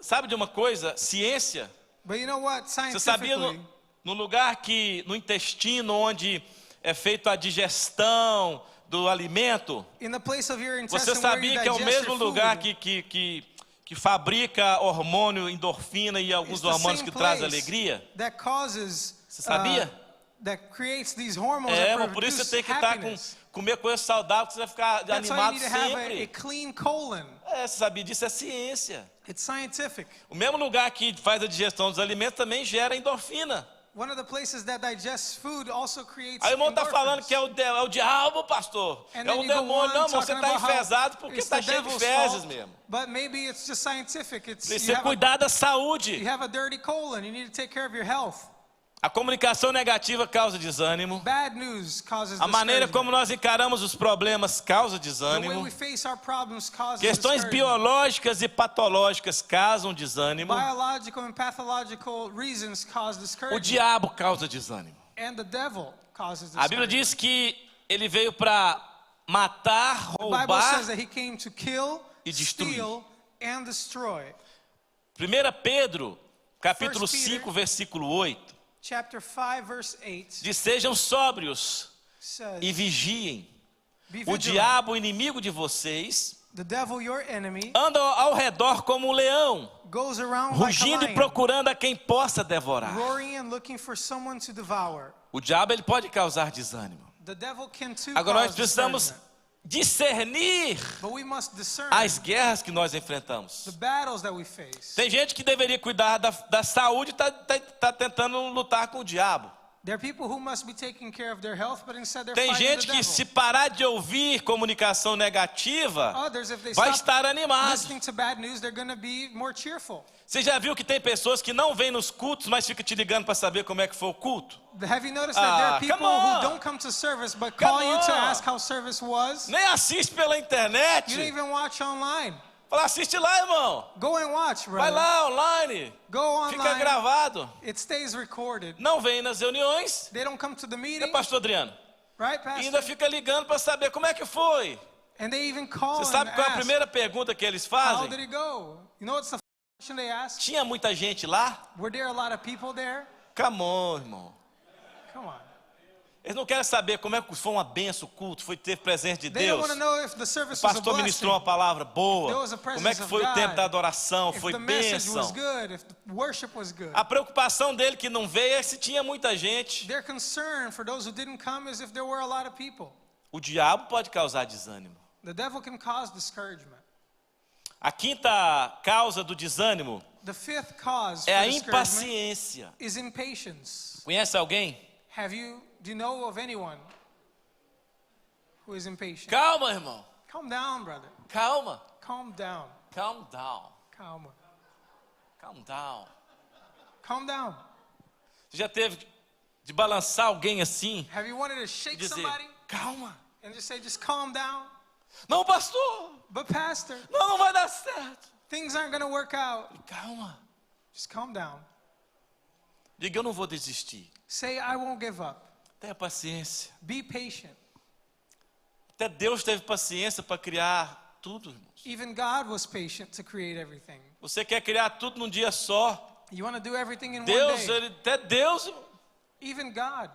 [SPEAKER 2] sabe de uma coisa? Ciência.
[SPEAKER 1] But you know what?
[SPEAKER 2] Você sabia
[SPEAKER 1] Scientifically,
[SPEAKER 2] no lugar que, no intestino, onde é feita a digestão do alimento,
[SPEAKER 1] in the place of your
[SPEAKER 2] você
[SPEAKER 1] intestine where you
[SPEAKER 2] sabia que é o
[SPEAKER 1] digest
[SPEAKER 2] mesmo
[SPEAKER 1] your
[SPEAKER 2] lugar
[SPEAKER 1] food,
[SPEAKER 2] que fabrica hormônio, endorfina e alguns
[SPEAKER 1] it's the
[SPEAKER 2] hormônios
[SPEAKER 1] same
[SPEAKER 2] que trazem
[SPEAKER 1] place
[SPEAKER 2] alegria?
[SPEAKER 1] that causes,
[SPEAKER 2] Você sabia?
[SPEAKER 1] that creates these hormones
[SPEAKER 2] É,
[SPEAKER 1] that
[SPEAKER 2] mas por isso
[SPEAKER 1] produce
[SPEAKER 2] você tem que estar
[SPEAKER 1] happiness.
[SPEAKER 2] comer coisa saudável, que você vai ficar
[SPEAKER 1] That's why you
[SPEAKER 2] animado
[SPEAKER 1] need to have a
[SPEAKER 2] sempre.
[SPEAKER 1] clean colon.
[SPEAKER 2] É, você sabia disso? É ciência.
[SPEAKER 1] It's scientific.
[SPEAKER 2] O mesmo lugar que faz a digestão dos alimentos também gera endorfina.
[SPEAKER 1] One of the places that digests food also creates
[SPEAKER 2] Aí o irmão está falando
[SPEAKER 1] endorphins.
[SPEAKER 2] que é o diabo, pastor.
[SPEAKER 1] And
[SPEAKER 2] É
[SPEAKER 1] then
[SPEAKER 2] o
[SPEAKER 1] you go
[SPEAKER 2] demônio.
[SPEAKER 1] on
[SPEAKER 2] Não, irmão, você
[SPEAKER 1] talking
[SPEAKER 2] está
[SPEAKER 1] about how
[SPEAKER 2] enfesado porque
[SPEAKER 1] it's
[SPEAKER 2] está
[SPEAKER 1] the
[SPEAKER 2] cheio de
[SPEAKER 1] devil's
[SPEAKER 2] fezes
[SPEAKER 1] fault,
[SPEAKER 2] mesmo.
[SPEAKER 1] But maybe it's just scientific. It's
[SPEAKER 2] Precisa cuidar da saúde.
[SPEAKER 1] you have a dirty colon. You need to take care of your health.
[SPEAKER 2] A comunicação negativa causa desânimo.
[SPEAKER 1] Bad news causes
[SPEAKER 2] A maneira
[SPEAKER 1] discouragement.
[SPEAKER 2] como nós encaramos os problemas causa
[SPEAKER 1] The way
[SPEAKER 2] desânimo.
[SPEAKER 1] we face our problems causes
[SPEAKER 2] Questões
[SPEAKER 1] discouragement.
[SPEAKER 2] biológicas e patológicas causam desânimo.
[SPEAKER 1] Biological and pathological reasons cause
[SPEAKER 2] O
[SPEAKER 1] discouragement.
[SPEAKER 2] diabo causa desânimo.
[SPEAKER 1] And the devil causes
[SPEAKER 2] A Bíblia
[SPEAKER 1] discouragement.
[SPEAKER 2] diz que ele veio para matar,
[SPEAKER 1] The Bible says
[SPEAKER 2] roubar.
[SPEAKER 1] that he came to kill,
[SPEAKER 2] e destruir.
[SPEAKER 1] steal, and destroy.
[SPEAKER 2] 1 Pedro, capítulo
[SPEAKER 1] 1 Peter.
[SPEAKER 2] 5, versículo 8.
[SPEAKER 1] Chapter 5, verse 8
[SPEAKER 2] Diz: sejam sóbrios
[SPEAKER 1] says,
[SPEAKER 2] e vigiem.
[SPEAKER 1] Be
[SPEAKER 2] O
[SPEAKER 1] vigilant.
[SPEAKER 2] diabo, inimigo de vocês,
[SPEAKER 1] The devil, your enemy,
[SPEAKER 2] anda ao redor como um leão,
[SPEAKER 1] goes around
[SPEAKER 2] rugindo
[SPEAKER 1] like a
[SPEAKER 2] e
[SPEAKER 1] lion,
[SPEAKER 2] procurando a quem possa devorar.
[SPEAKER 1] roaring and looking for someone to devour.
[SPEAKER 2] O diabo ele pode causar desânimo.
[SPEAKER 1] The devil can too
[SPEAKER 2] Agora nós
[SPEAKER 1] cause
[SPEAKER 2] precisamos
[SPEAKER 1] discouragement.
[SPEAKER 2] discernir
[SPEAKER 1] But we must discern
[SPEAKER 2] as guerras que nós enfrentamos.
[SPEAKER 1] the battles that we face.
[SPEAKER 2] Tem gente que deveria cuidar da saúde e está tentando lutar com o diabo.
[SPEAKER 1] There are people who must be taking care of their health, but instead they're
[SPEAKER 2] Tem
[SPEAKER 1] fighting
[SPEAKER 2] gente
[SPEAKER 1] the
[SPEAKER 2] que,
[SPEAKER 1] devil.
[SPEAKER 2] se parar de ouvir comunicação negativa,
[SPEAKER 1] Others, if they
[SPEAKER 2] vai
[SPEAKER 1] stop
[SPEAKER 2] estar animado.
[SPEAKER 1] listening to bad news, they're going to be more cheerful.
[SPEAKER 2] Você já viu que tem pessoas que não vêm nos cultos, mas ficam te ligando para saber como é que foi o culto?
[SPEAKER 1] Have you noticed that there
[SPEAKER 2] Ah,
[SPEAKER 1] are people
[SPEAKER 2] come on.
[SPEAKER 1] who don't come to service but
[SPEAKER 2] Come
[SPEAKER 1] call you to
[SPEAKER 2] on.
[SPEAKER 1] ask how service was?
[SPEAKER 2] Nem assiste pela internet.
[SPEAKER 1] You don't even watch online.
[SPEAKER 2] Fala, assiste lá, irmão.
[SPEAKER 1] Go and watch,
[SPEAKER 2] Vai
[SPEAKER 1] brother.
[SPEAKER 2] lá, online.
[SPEAKER 1] Go
[SPEAKER 2] Fica
[SPEAKER 1] online.
[SPEAKER 2] gravado.
[SPEAKER 1] It stays recorded.
[SPEAKER 2] Não vem nas reuniões.
[SPEAKER 1] They don't come to the
[SPEAKER 2] É,
[SPEAKER 1] meeting,
[SPEAKER 2] pastor Adriano?
[SPEAKER 1] right,
[SPEAKER 2] E
[SPEAKER 1] Pastor?
[SPEAKER 2] ainda fica ligando para saber como é que foi.
[SPEAKER 1] And they even call
[SPEAKER 2] Você
[SPEAKER 1] and
[SPEAKER 2] sabe qual é a
[SPEAKER 1] ask,
[SPEAKER 2] primeira pergunta que eles
[SPEAKER 1] how
[SPEAKER 2] fazem?
[SPEAKER 1] did it go? You know what's the question they ask?
[SPEAKER 2] Tinha muita gente lá?
[SPEAKER 1] Were there a lot of people there?
[SPEAKER 2] Come on, irmão.
[SPEAKER 1] Come on.
[SPEAKER 2] Eles não querem saber como é que foi uma benção o culto, foi ter presença de
[SPEAKER 1] They don't
[SPEAKER 2] Deus.
[SPEAKER 1] want to know if the
[SPEAKER 2] O
[SPEAKER 1] service was a
[SPEAKER 2] pastor ministrou uma
[SPEAKER 1] blessing,
[SPEAKER 2] palavra
[SPEAKER 1] There
[SPEAKER 2] boa.
[SPEAKER 1] was a presence
[SPEAKER 2] Como é que
[SPEAKER 1] of
[SPEAKER 2] foi o
[SPEAKER 1] God.
[SPEAKER 2] tempo da adoração?
[SPEAKER 1] if
[SPEAKER 2] Foi
[SPEAKER 1] the message
[SPEAKER 2] bênção.
[SPEAKER 1] was good, if the worship was good.
[SPEAKER 2] A preocupação dele que não veio é se tinha muita gente.
[SPEAKER 1] Their concern for those who didn't come is if there were a lot of people.
[SPEAKER 2] O diabo pode causar desânimo.
[SPEAKER 1] The devil can cause discouragement.
[SPEAKER 2] A quinta causa do desânimo
[SPEAKER 1] The fifth cause
[SPEAKER 2] é
[SPEAKER 1] for
[SPEAKER 2] a
[SPEAKER 1] discouragement
[SPEAKER 2] impaciência.
[SPEAKER 1] is impatience.
[SPEAKER 2] Conhece alguém?
[SPEAKER 1] Do you know of anyone who is impatient?
[SPEAKER 2] Calma, irmão.
[SPEAKER 1] Calm down, brother.
[SPEAKER 2] Calma.
[SPEAKER 1] Calm down.
[SPEAKER 2] Calm down.
[SPEAKER 1] Calma.
[SPEAKER 2] Calm down.
[SPEAKER 1] Calm down.
[SPEAKER 2] Você já teve de balançar alguém assim
[SPEAKER 1] Have you wanted to
[SPEAKER 2] e
[SPEAKER 1] shake
[SPEAKER 2] dizer,
[SPEAKER 1] somebody
[SPEAKER 2] calma.
[SPEAKER 1] and just say, just calm down?
[SPEAKER 2] Não, pastor.
[SPEAKER 1] But pastor,
[SPEAKER 2] Não vai dar certo.
[SPEAKER 1] things aren't going to work out.
[SPEAKER 2] Calma.
[SPEAKER 1] Just calm down.
[SPEAKER 2] Diga, eu não vou desistir.
[SPEAKER 1] Say, I won't give up.
[SPEAKER 2] Tenha paciência.
[SPEAKER 1] Be patient.
[SPEAKER 2] Até Deus teve paciência para criar tudo, irmãos.
[SPEAKER 1] Even God was patient to create everything.
[SPEAKER 2] Você quer criar tudo num dia só.
[SPEAKER 1] You want to do everything in one
[SPEAKER 2] Deus,
[SPEAKER 1] day.
[SPEAKER 2] até Deus, irmão.
[SPEAKER 1] Even God.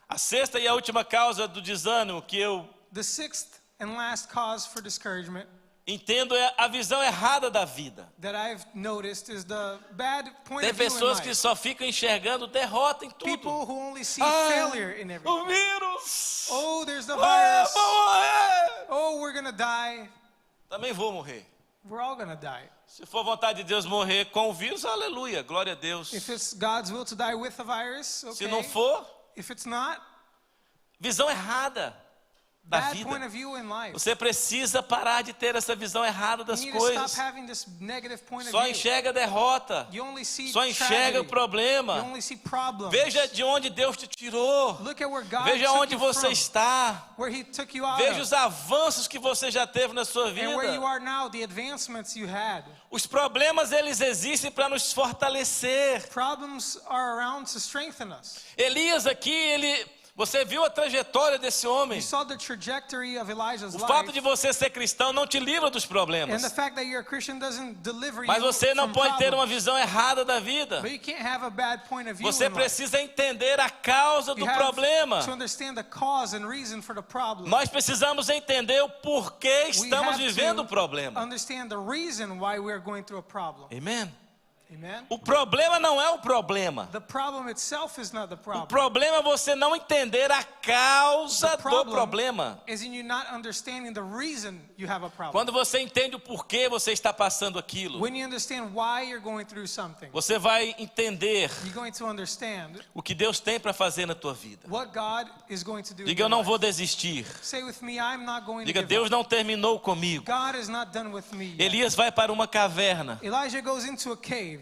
[SPEAKER 2] A sexta e a última causa do desânimo que eu
[SPEAKER 1] The sixth and last cause for discouragement
[SPEAKER 2] entendo é a visão errada da vida.
[SPEAKER 1] that I've noticed is the bad point
[SPEAKER 2] Tem
[SPEAKER 1] of view in
[SPEAKER 2] pessoas que
[SPEAKER 1] life.
[SPEAKER 2] só ficam enxergando derrota em tudo.
[SPEAKER 1] People who only see
[SPEAKER 2] Ah,
[SPEAKER 1] failure in everything.
[SPEAKER 2] o vírus.
[SPEAKER 1] Oh, there's the
[SPEAKER 2] Ah,
[SPEAKER 1] virus.
[SPEAKER 2] vou morrer.
[SPEAKER 1] Oh, we're going to die.
[SPEAKER 2] Também vou morrer.
[SPEAKER 1] We're all going to die.
[SPEAKER 2] Se for vontade de Deus morrer com o vírus, aleluia, glória a Deus.
[SPEAKER 1] If it's God's will to die with the virus,
[SPEAKER 2] Se não
[SPEAKER 1] okay.
[SPEAKER 2] for,
[SPEAKER 1] If it's not,
[SPEAKER 2] visão errada da
[SPEAKER 1] bad point
[SPEAKER 2] vida.
[SPEAKER 1] of view in life.
[SPEAKER 2] Você precisa parar de ter essa visão errada
[SPEAKER 1] You
[SPEAKER 2] das
[SPEAKER 1] need to
[SPEAKER 2] coisas.
[SPEAKER 1] stop having this negative point of
[SPEAKER 2] Só
[SPEAKER 1] view.
[SPEAKER 2] enxerga a derrota.
[SPEAKER 1] You only see
[SPEAKER 2] Só enxerga o
[SPEAKER 1] tragedy. You
[SPEAKER 2] problema.
[SPEAKER 1] only see problems.
[SPEAKER 2] Veja de onde Deus te tirou.
[SPEAKER 1] Look at where God
[SPEAKER 2] Veja
[SPEAKER 1] took
[SPEAKER 2] onde
[SPEAKER 1] you
[SPEAKER 2] você
[SPEAKER 1] from,
[SPEAKER 2] está.
[SPEAKER 1] where He took you out
[SPEAKER 2] Veja
[SPEAKER 1] of,
[SPEAKER 2] os avanços que você já teve na sua
[SPEAKER 1] and where you
[SPEAKER 2] vida.
[SPEAKER 1] are now, the advancements you had.
[SPEAKER 2] Os problemas, eles existem para nos fortalecer.
[SPEAKER 1] Problems are around to strengthen us.
[SPEAKER 2] Elias aqui, você viu a trajetória desse homem.
[SPEAKER 1] You saw the trajectory of Elijah's
[SPEAKER 2] O fato
[SPEAKER 1] life,
[SPEAKER 2] de você ser cristão não te livra dos
[SPEAKER 1] and
[SPEAKER 2] problemas.
[SPEAKER 1] the fact that you're a Christian doesn't deliver
[SPEAKER 2] Mas
[SPEAKER 1] you
[SPEAKER 2] você não
[SPEAKER 1] from
[SPEAKER 2] pode ter uma
[SPEAKER 1] problems.
[SPEAKER 2] visão errada da vida.
[SPEAKER 1] But you can't have a bad point of view
[SPEAKER 2] Você
[SPEAKER 1] in life.
[SPEAKER 2] precisa entender a causa do
[SPEAKER 1] You have
[SPEAKER 2] problema.
[SPEAKER 1] to understand the cause and reason for the problem.
[SPEAKER 2] Nós precisamos entender o porquê
[SPEAKER 1] We
[SPEAKER 2] estamos
[SPEAKER 1] have
[SPEAKER 2] vivendo o
[SPEAKER 1] to
[SPEAKER 2] problema.
[SPEAKER 1] understand the reason why we're going through a problem.
[SPEAKER 2] Amém?
[SPEAKER 1] Amen?
[SPEAKER 2] O problema não é o problema.
[SPEAKER 1] The problem itself is not the
[SPEAKER 2] O
[SPEAKER 1] problem.
[SPEAKER 2] problema é você não entender a causa
[SPEAKER 1] The
[SPEAKER 2] do
[SPEAKER 1] problem
[SPEAKER 2] problema.
[SPEAKER 1] is in you not understanding the reason you have a problem.
[SPEAKER 2] Quando você entende o porquê você está passando aquilo,
[SPEAKER 1] When you understand why you're going through something,
[SPEAKER 2] você vai entender
[SPEAKER 1] you're going to understand
[SPEAKER 2] o que Deus tem para fazer na tua vida.
[SPEAKER 1] what God is going to do. in
[SPEAKER 2] Diga, eu
[SPEAKER 1] your
[SPEAKER 2] não
[SPEAKER 1] life.
[SPEAKER 2] vou desistir.
[SPEAKER 1] Say with me, I'm not going
[SPEAKER 2] Diga,
[SPEAKER 1] to give
[SPEAKER 2] Deus
[SPEAKER 1] up.
[SPEAKER 2] não terminou comigo.
[SPEAKER 1] God is not done with me yet.
[SPEAKER 2] Elias vai para uma caverna.
[SPEAKER 1] Elijah goes into a cave.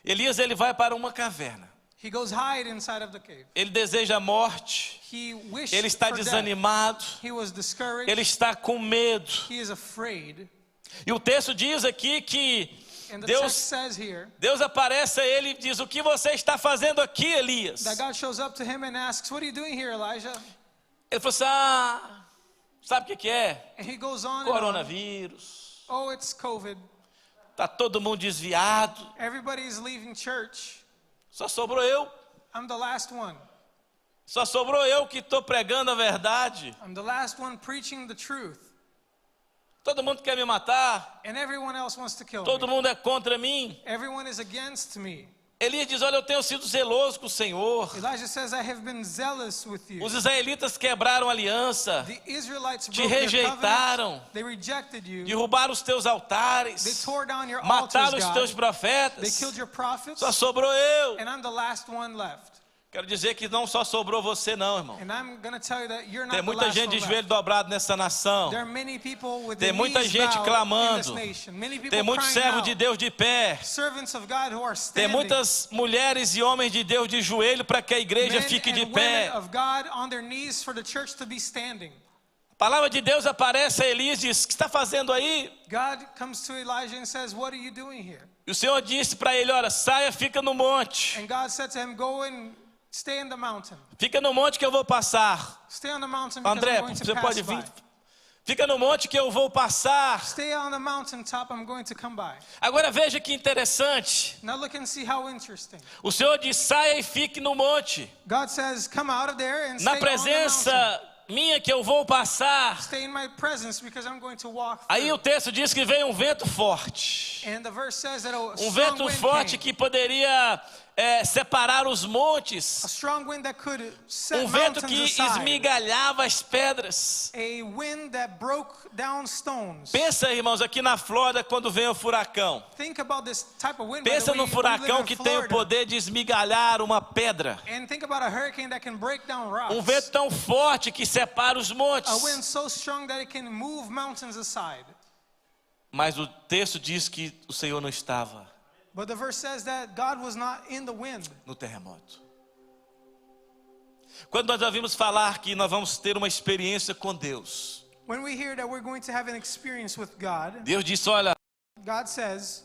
[SPEAKER 2] Elias, ele vai para uma caverna.
[SPEAKER 1] He goes hide inside of the cave.
[SPEAKER 2] Ele deseja a morte.
[SPEAKER 1] He wished
[SPEAKER 2] Ele está
[SPEAKER 1] for death.
[SPEAKER 2] desanimado.
[SPEAKER 1] He was discouraged.
[SPEAKER 2] Ele está com medo.
[SPEAKER 1] He is afraid.
[SPEAKER 2] E o texto diz aqui que
[SPEAKER 1] And the text
[SPEAKER 2] Deus
[SPEAKER 1] says here
[SPEAKER 2] Deus aparece a ele e diz: o que você está fazendo aqui, Elias?
[SPEAKER 1] that God shows up to him and asks, "What are you doing here, Elijah?"
[SPEAKER 2] Ele falou assim: sabe o que é?
[SPEAKER 1] And he goes on and on.
[SPEAKER 2] Coronavírus.
[SPEAKER 1] Oh, it's COVID.
[SPEAKER 2] Tá todo mundo desviado.
[SPEAKER 1] Everybody's leaving church.
[SPEAKER 2] Só sobrou eu.
[SPEAKER 1] I'm the last one.
[SPEAKER 2] Só sobrou eu que estou pregando a verdade.
[SPEAKER 1] I'm the last one preaching the truth.
[SPEAKER 2] Todo mundo quer me matar.
[SPEAKER 1] And everyone else wants to kill
[SPEAKER 2] Todo
[SPEAKER 1] me.
[SPEAKER 2] mundo é contra mim.
[SPEAKER 1] Everyone is against me.
[SPEAKER 2] Elias diz: olha, eu tenho sido zeloso com o Senhor.
[SPEAKER 1] Elijah says, I have been zealous with you.
[SPEAKER 2] Os israelitas quebraram a aliança.
[SPEAKER 1] The Israelites
[SPEAKER 2] Te
[SPEAKER 1] broke their
[SPEAKER 2] rejeitaram.
[SPEAKER 1] covenant. They rejected you.
[SPEAKER 2] Derrubaram os teus
[SPEAKER 1] They
[SPEAKER 2] altares.
[SPEAKER 1] tore down your altars,
[SPEAKER 2] Mataram os teus
[SPEAKER 1] God. They
[SPEAKER 2] profetas.
[SPEAKER 1] killed your prophets.
[SPEAKER 2] Só sobrou eu.
[SPEAKER 1] And I'm the last one left.
[SPEAKER 2] Quero dizer que não só sobrou você não, irmão.
[SPEAKER 1] And I'm going to tell you that you're not
[SPEAKER 2] Tem
[SPEAKER 1] the
[SPEAKER 2] muita
[SPEAKER 1] last
[SPEAKER 2] gente de
[SPEAKER 1] one
[SPEAKER 2] joelho
[SPEAKER 1] left.
[SPEAKER 2] dobrado nessa nação.
[SPEAKER 1] There are many people with
[SPEAKER 2] Tem
[SPEAKER 1] their
[SPEAKER 2] muita
[SPEAKER 1] knees
[SPEAKER 2] gente
[SPEAKER 1] bowed
[SPEAKER 2] clamando.
[SPEAKER 1] in this nation. Many people
[SPEAKER 2] Tem muito
[SPEAKER 1] crying
[SPEAKER 2] servo
[SPEAKER 1] out.
[SPEAKER 2] de Deus de pé.
[SPEAKER 1] Servants of God who are
[SPEAKER 2] Tem
[SPEAKER 1] standing.
[SPEAKER 2] muitas mulheres e homens de Deus de joelho para que a igreja
[SPEAKER 1] Men
[SPEAKER 2] fique de
[SPEAKER 1] and
[SPEAKER 2] pé.
[SPEAKER 1] women of God on their knees for the church to be standing.
[SPEAKER 2] A palavra de Deus aparece a Elias e diz: o que está fazendo aí?
[SPEAKER 1] God comes to Elijah and says, "What are you doing here?"
[SPEAKER 2] E o Senhor disse para ele: olha, saia, fica no monte.
[SPEAKER 1] And God said to him, "Go and stay in the mountain.
[SPEAKER 2] Fica no monte que eu vou passar.
[SPEAKER 1] Stay on the mountain because
[SPEAKER 2] André,
[SPEAKER 1] I'm going to
[SPEAKER 2] você
[SPEAKER 1] pass
[SPEAKER 2] pode
[SPEAKER 1] by.
[SPEAKER 2] vir. Fica no monte que eu vou passar.
[SPEAKER 1] Stay on the mountaintop, I'm going to come by."
[SPEAKER 2] Agora veja que interessante.
[SPEAKER 1] Now look and see how interesting.
[SPEAKER 2] O Senhor diz: saia e fique no monte.
[SPEAKER 1] God says, "Come out of there and
[SPEAKER 2] Na
[SPEAKER 1] stay on the mountain.
[SPEAKER 2] presença minha que eu vou passar.
[SPEAKER 1] Stay in my presence because I'm going to walk
[SPEAKER 2] Aí o
[SPEAKER 1] through."
[SPEAKER 2] texto diz que veio um vento forte.
[SPEAKER 1] And the verse says that a
[SPEAKER 2] Um
[SPEAKER 1] strong
[SPEAKER 2] vento
[SPEAKER 1] wind
[SPEAKER 2] forte
[SPEAKER 1] came.
[SPEAKER 2] que poderia separar os
[SPEAKER 1] A
[SPEAKER 2] montes.
[SPEAKER 1] strong wind that could set
[SPEAKER 2] Um vento
[SPEAKER 1] mountains
[SPEAKER 2] que
[SPEAKER 1] aside.
[SPEAKER 2] esmigalhava as pedras.
[SPEAKER 1] A wind that broke down stones.
[SPEAKER 2] Pensa, irmãos, aqui na Flórida quando vem o furacão.
[SPEAKER 1] Think about this type of wind. by
[SPEAKER 2] Pensa
[SPEAKER 1] the way,
[SPEAKER 2] no
[SPEAKER 1] we live
[SPEAKER 2] furacão
[SPEAKER 1] in
[SPEAKER 2] que tem o
[SPEAKER 1] Florida.
[SPEAKER 2] poder de esmigalhar uma pedra.
[SPEAKER 1] And think about a hurricane that can break down rocks.
[SPEAKER 2] Um vento tão forte que separa os montes.
[SPEAKER 1] A wind so strong that it can move mountains aside.
[SPEAKER 2] Mas o texto diz que o Senhor não estava
[SPEAKER 1] But the verse says that God was not in the wind.
[SPEAKER 2] no terremoto. Quando nós ouvimos falar que nós vamos ter uma experiência com Deus,
[SPEAKER 1] When we hear that we're going to have an experience with God,
[SPEAKER 2] Deus disse: olha,
[SPEAKER 1] God says,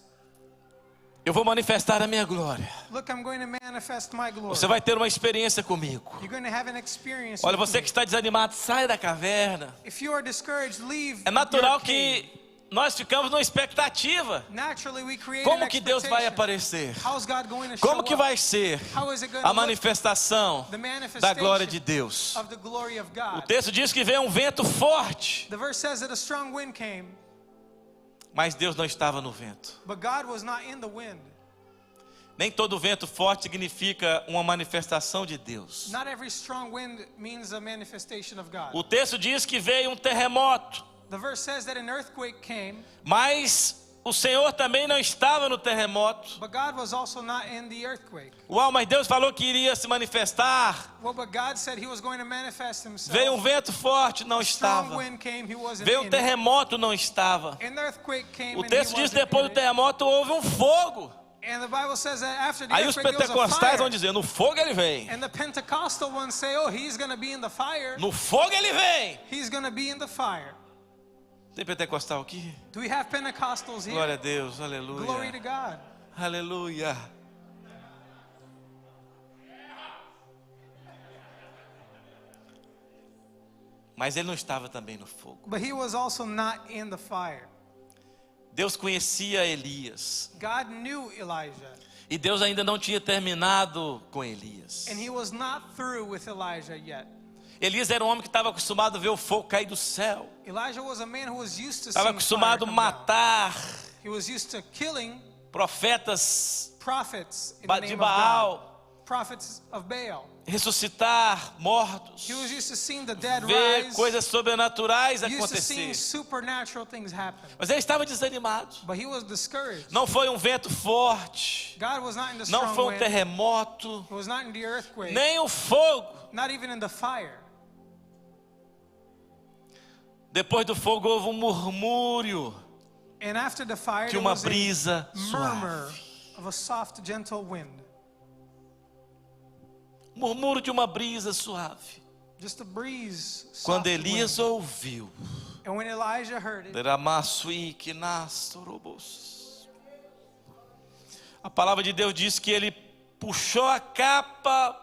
[SPEAKER 2] eu vou manifestar a minha glória.
[SPEAKER 1] "Look, I'm going to manifest my glory."
[SPEAKER 2] Você vai ter uma experiência comigo.
[SPEAKER 1] You're going to have an experience
[SPEAKER 2] Olha,
[SPEAKER 1] with
[SPEAKER 2] você
[SPEAKER 1] me.
[SPEAKER 2] que está desanimado, saia da caverna.
[SPEAKER 1] If you are discouraged, leave.
[SPEAKER 2] É natural
[SPEAKER 1] your cave.
[SPEAKER 2] que nós ficamos numa expectativa.
[SPEAKER 1] Naturally, we create
[SPEAKER 2] Como
[SPEAKER 1] an
[SPEAKER 2] que Deus vai
[SPEAKER 1] expectation.
[SPEAKER 2] aparecer?
[SPEAKER 1] How's God going to show
[SPEAKER 2] Como que
[SPEAKER 1] up?
[SPEAKER 2] vai ser
[SPEAKER 1] How is it going
[SPEAKER 2] a
[SPEAKER 1] to look?
[SPEAKER 2] manifestação
[SPEAKER 1] The
[SPEAKER 2] da
[SPEAKER 1] manifestation
[SPEAKER 2] glória de Deus?
[SPEAKER 1] of the glory of
[SPEAKER 2] O
[SPEAKER 1] God.
[SPEAKER 2] texto diz que veio um vento forte,
[SPEAKER 1] The verse says that a strong wind came,
[SPEAKER 2] mas Deus não estava no vento.
[SPEAKER 1] but God was not in the wind.
[SPEAKER 2] Nem todo vento forte significa uma manifestação de Deus.
[SPEAKER 1] Not every strong wind means a manifestation of God.
[SPEAKER 2] O texto diz que veio um terremoto,
[SPEAKER 1] The verse says that an earthquake came,
[SPEAKER 2] mas o Senhor também não estava no terremoto.
[SPEAKER 1] But God was also not in the earthquake.
[SPEAKER 2] Uau, mas Deus falou que iria se manifestar.
[SPEAKER 1] Well, but God said he was going to manifest himself.
[SPEAKER 2] Veio um vento forte, não
[SPEAKER 1] Strong
[SPEAKER 2] estava.
[SPEAKER 1] wind came, he wasn't
[SPEAKER 2] Veio um
[SPEAKER 1] in it.
[SPEAKER 2] terremoto, não estava.
[SPEAKER 1] And the earthquake came,
[SPEAKER 2] O
[SPEAKER 1] and he
[SPEAKER 2] texto diz
[SPEAKER 1] wasn't
[SPEAKER 2] que depois
[SPEAKER 1] in
[SPEAKER 2] do
[SPEAKER 1] it.
[SPEAKER 2] terremoto houve um fogo.
[SPEAKER 1] And the Bible says that after the
[SPEAKER 2] Aí os
[SPEAKER 1] earthquake there was a
[SPEAKER 2] pentecostais vão
[SPEAKER 1] fire.
[SPEAKER 2] dizer, no fogo ele vem.
[SPEAKER 1] And the Pentecostal ones say, oh, he's going to be in the fire.
[SPEAKER 2] No fogo ele vem.
[SPEAKER 1] He's going to be in the fire.
[SPEAKER 2] Tem pentecostal aqui?
[SPEAKER 1] Do we have Pentecostals here?
[SPEAKER 2] Glória a Deus,
[SPEAKER 1] Glory to
[SPEAKER 2] aleluia.
[SPEAKER 1] God.
[SPEAKER 2] Aleluia. Mas ele não estava também no fogo.
[SPEAKER 1] But he was also not in the fire.
[SPEAKER 2] Deus conhecia Elias.
[SPEAKER 1] God knew Elijah.
[SPEAKER 2] E Deus ainda não tinha terminado com Elias.
[SPEAKER 1] And he was not through with Elijah yet.
[SPEAKER 2] Elias era um homem que estava acostumado a ver o fogo cair do céu.
[SPEAKER 1] Elijah was a man who was used to
[SPEAKER 2] Estava
[SPEAKER 1] seeing fire
[SPEAKER 2] acostumado a
[SPEAKER 1] come down.
[SPEAKER 2] matar
[SPEAKER 1] He was used to killing
[SPEAKER 2] profetas
[SPEAKER 1] prophets in the
[SPEAKER 2] de
[SPEAKER 1] name of
[SPEAKER 2] Baal,
[SPEAKER 1] God. Prophets of Baal.
[SPEAKER 2] ressuscitar mortos,
[SPEAKER 1] He was used to seeing the dead
[SPEAKER 2] ver
[SPEAKER 1] rise.
[SPEAKER 2] coisas sobrenaturais
[SPEAKER 1] Used to seeing
[SPEAKER 2] acontecer.
[SPEAKER 1] supernatural things happen.
[SPEAKER 2] Mas ele estava desanimado.
[SPEAKER 1] But he was discouraged.
[SPEAKER 2] Não foi um vento forte,
[SPEAKER 1] God was not in the
[SPEAKER 2] não
[SPEAKER 1] strong
[SPEAKER 2] foi um
[SPEAKER 1] wind.
[SPEAKER 2] terremoto,
[SPEAKER 1] He was not in the earthquake.
[SPEAKER 2] nem o fogo.
[SPEAKER 1] Not even in the fire.
[SPEAKER 2] Depois do fogo houve um murmúrio
[SPEAKER 1] And after the fire,
[SPEAKER 2] de
[SPEAKER 1] there
[SPEAKER 2] uma
[SPEAKER 1] was a
[SPEAKER 2] brisa
[SPEAKER 1] murmur
[SPEAKER 2] suave.
[SPEAKER 1] of a soft, gentle wind.
[SPEAKER 2] Murmúrio de uma brisa suave.
[SPEAKER 1] Just a breeze. Soft
[SPEAKER 2] Quando Elias
[SPEAKER 1] wind.
[SPEAKER 2] ouviu,
[SPEAKER 1] And when Elijah heard it,
[SPEAKER 2] a palavra de Deus diz que ele puxou a capa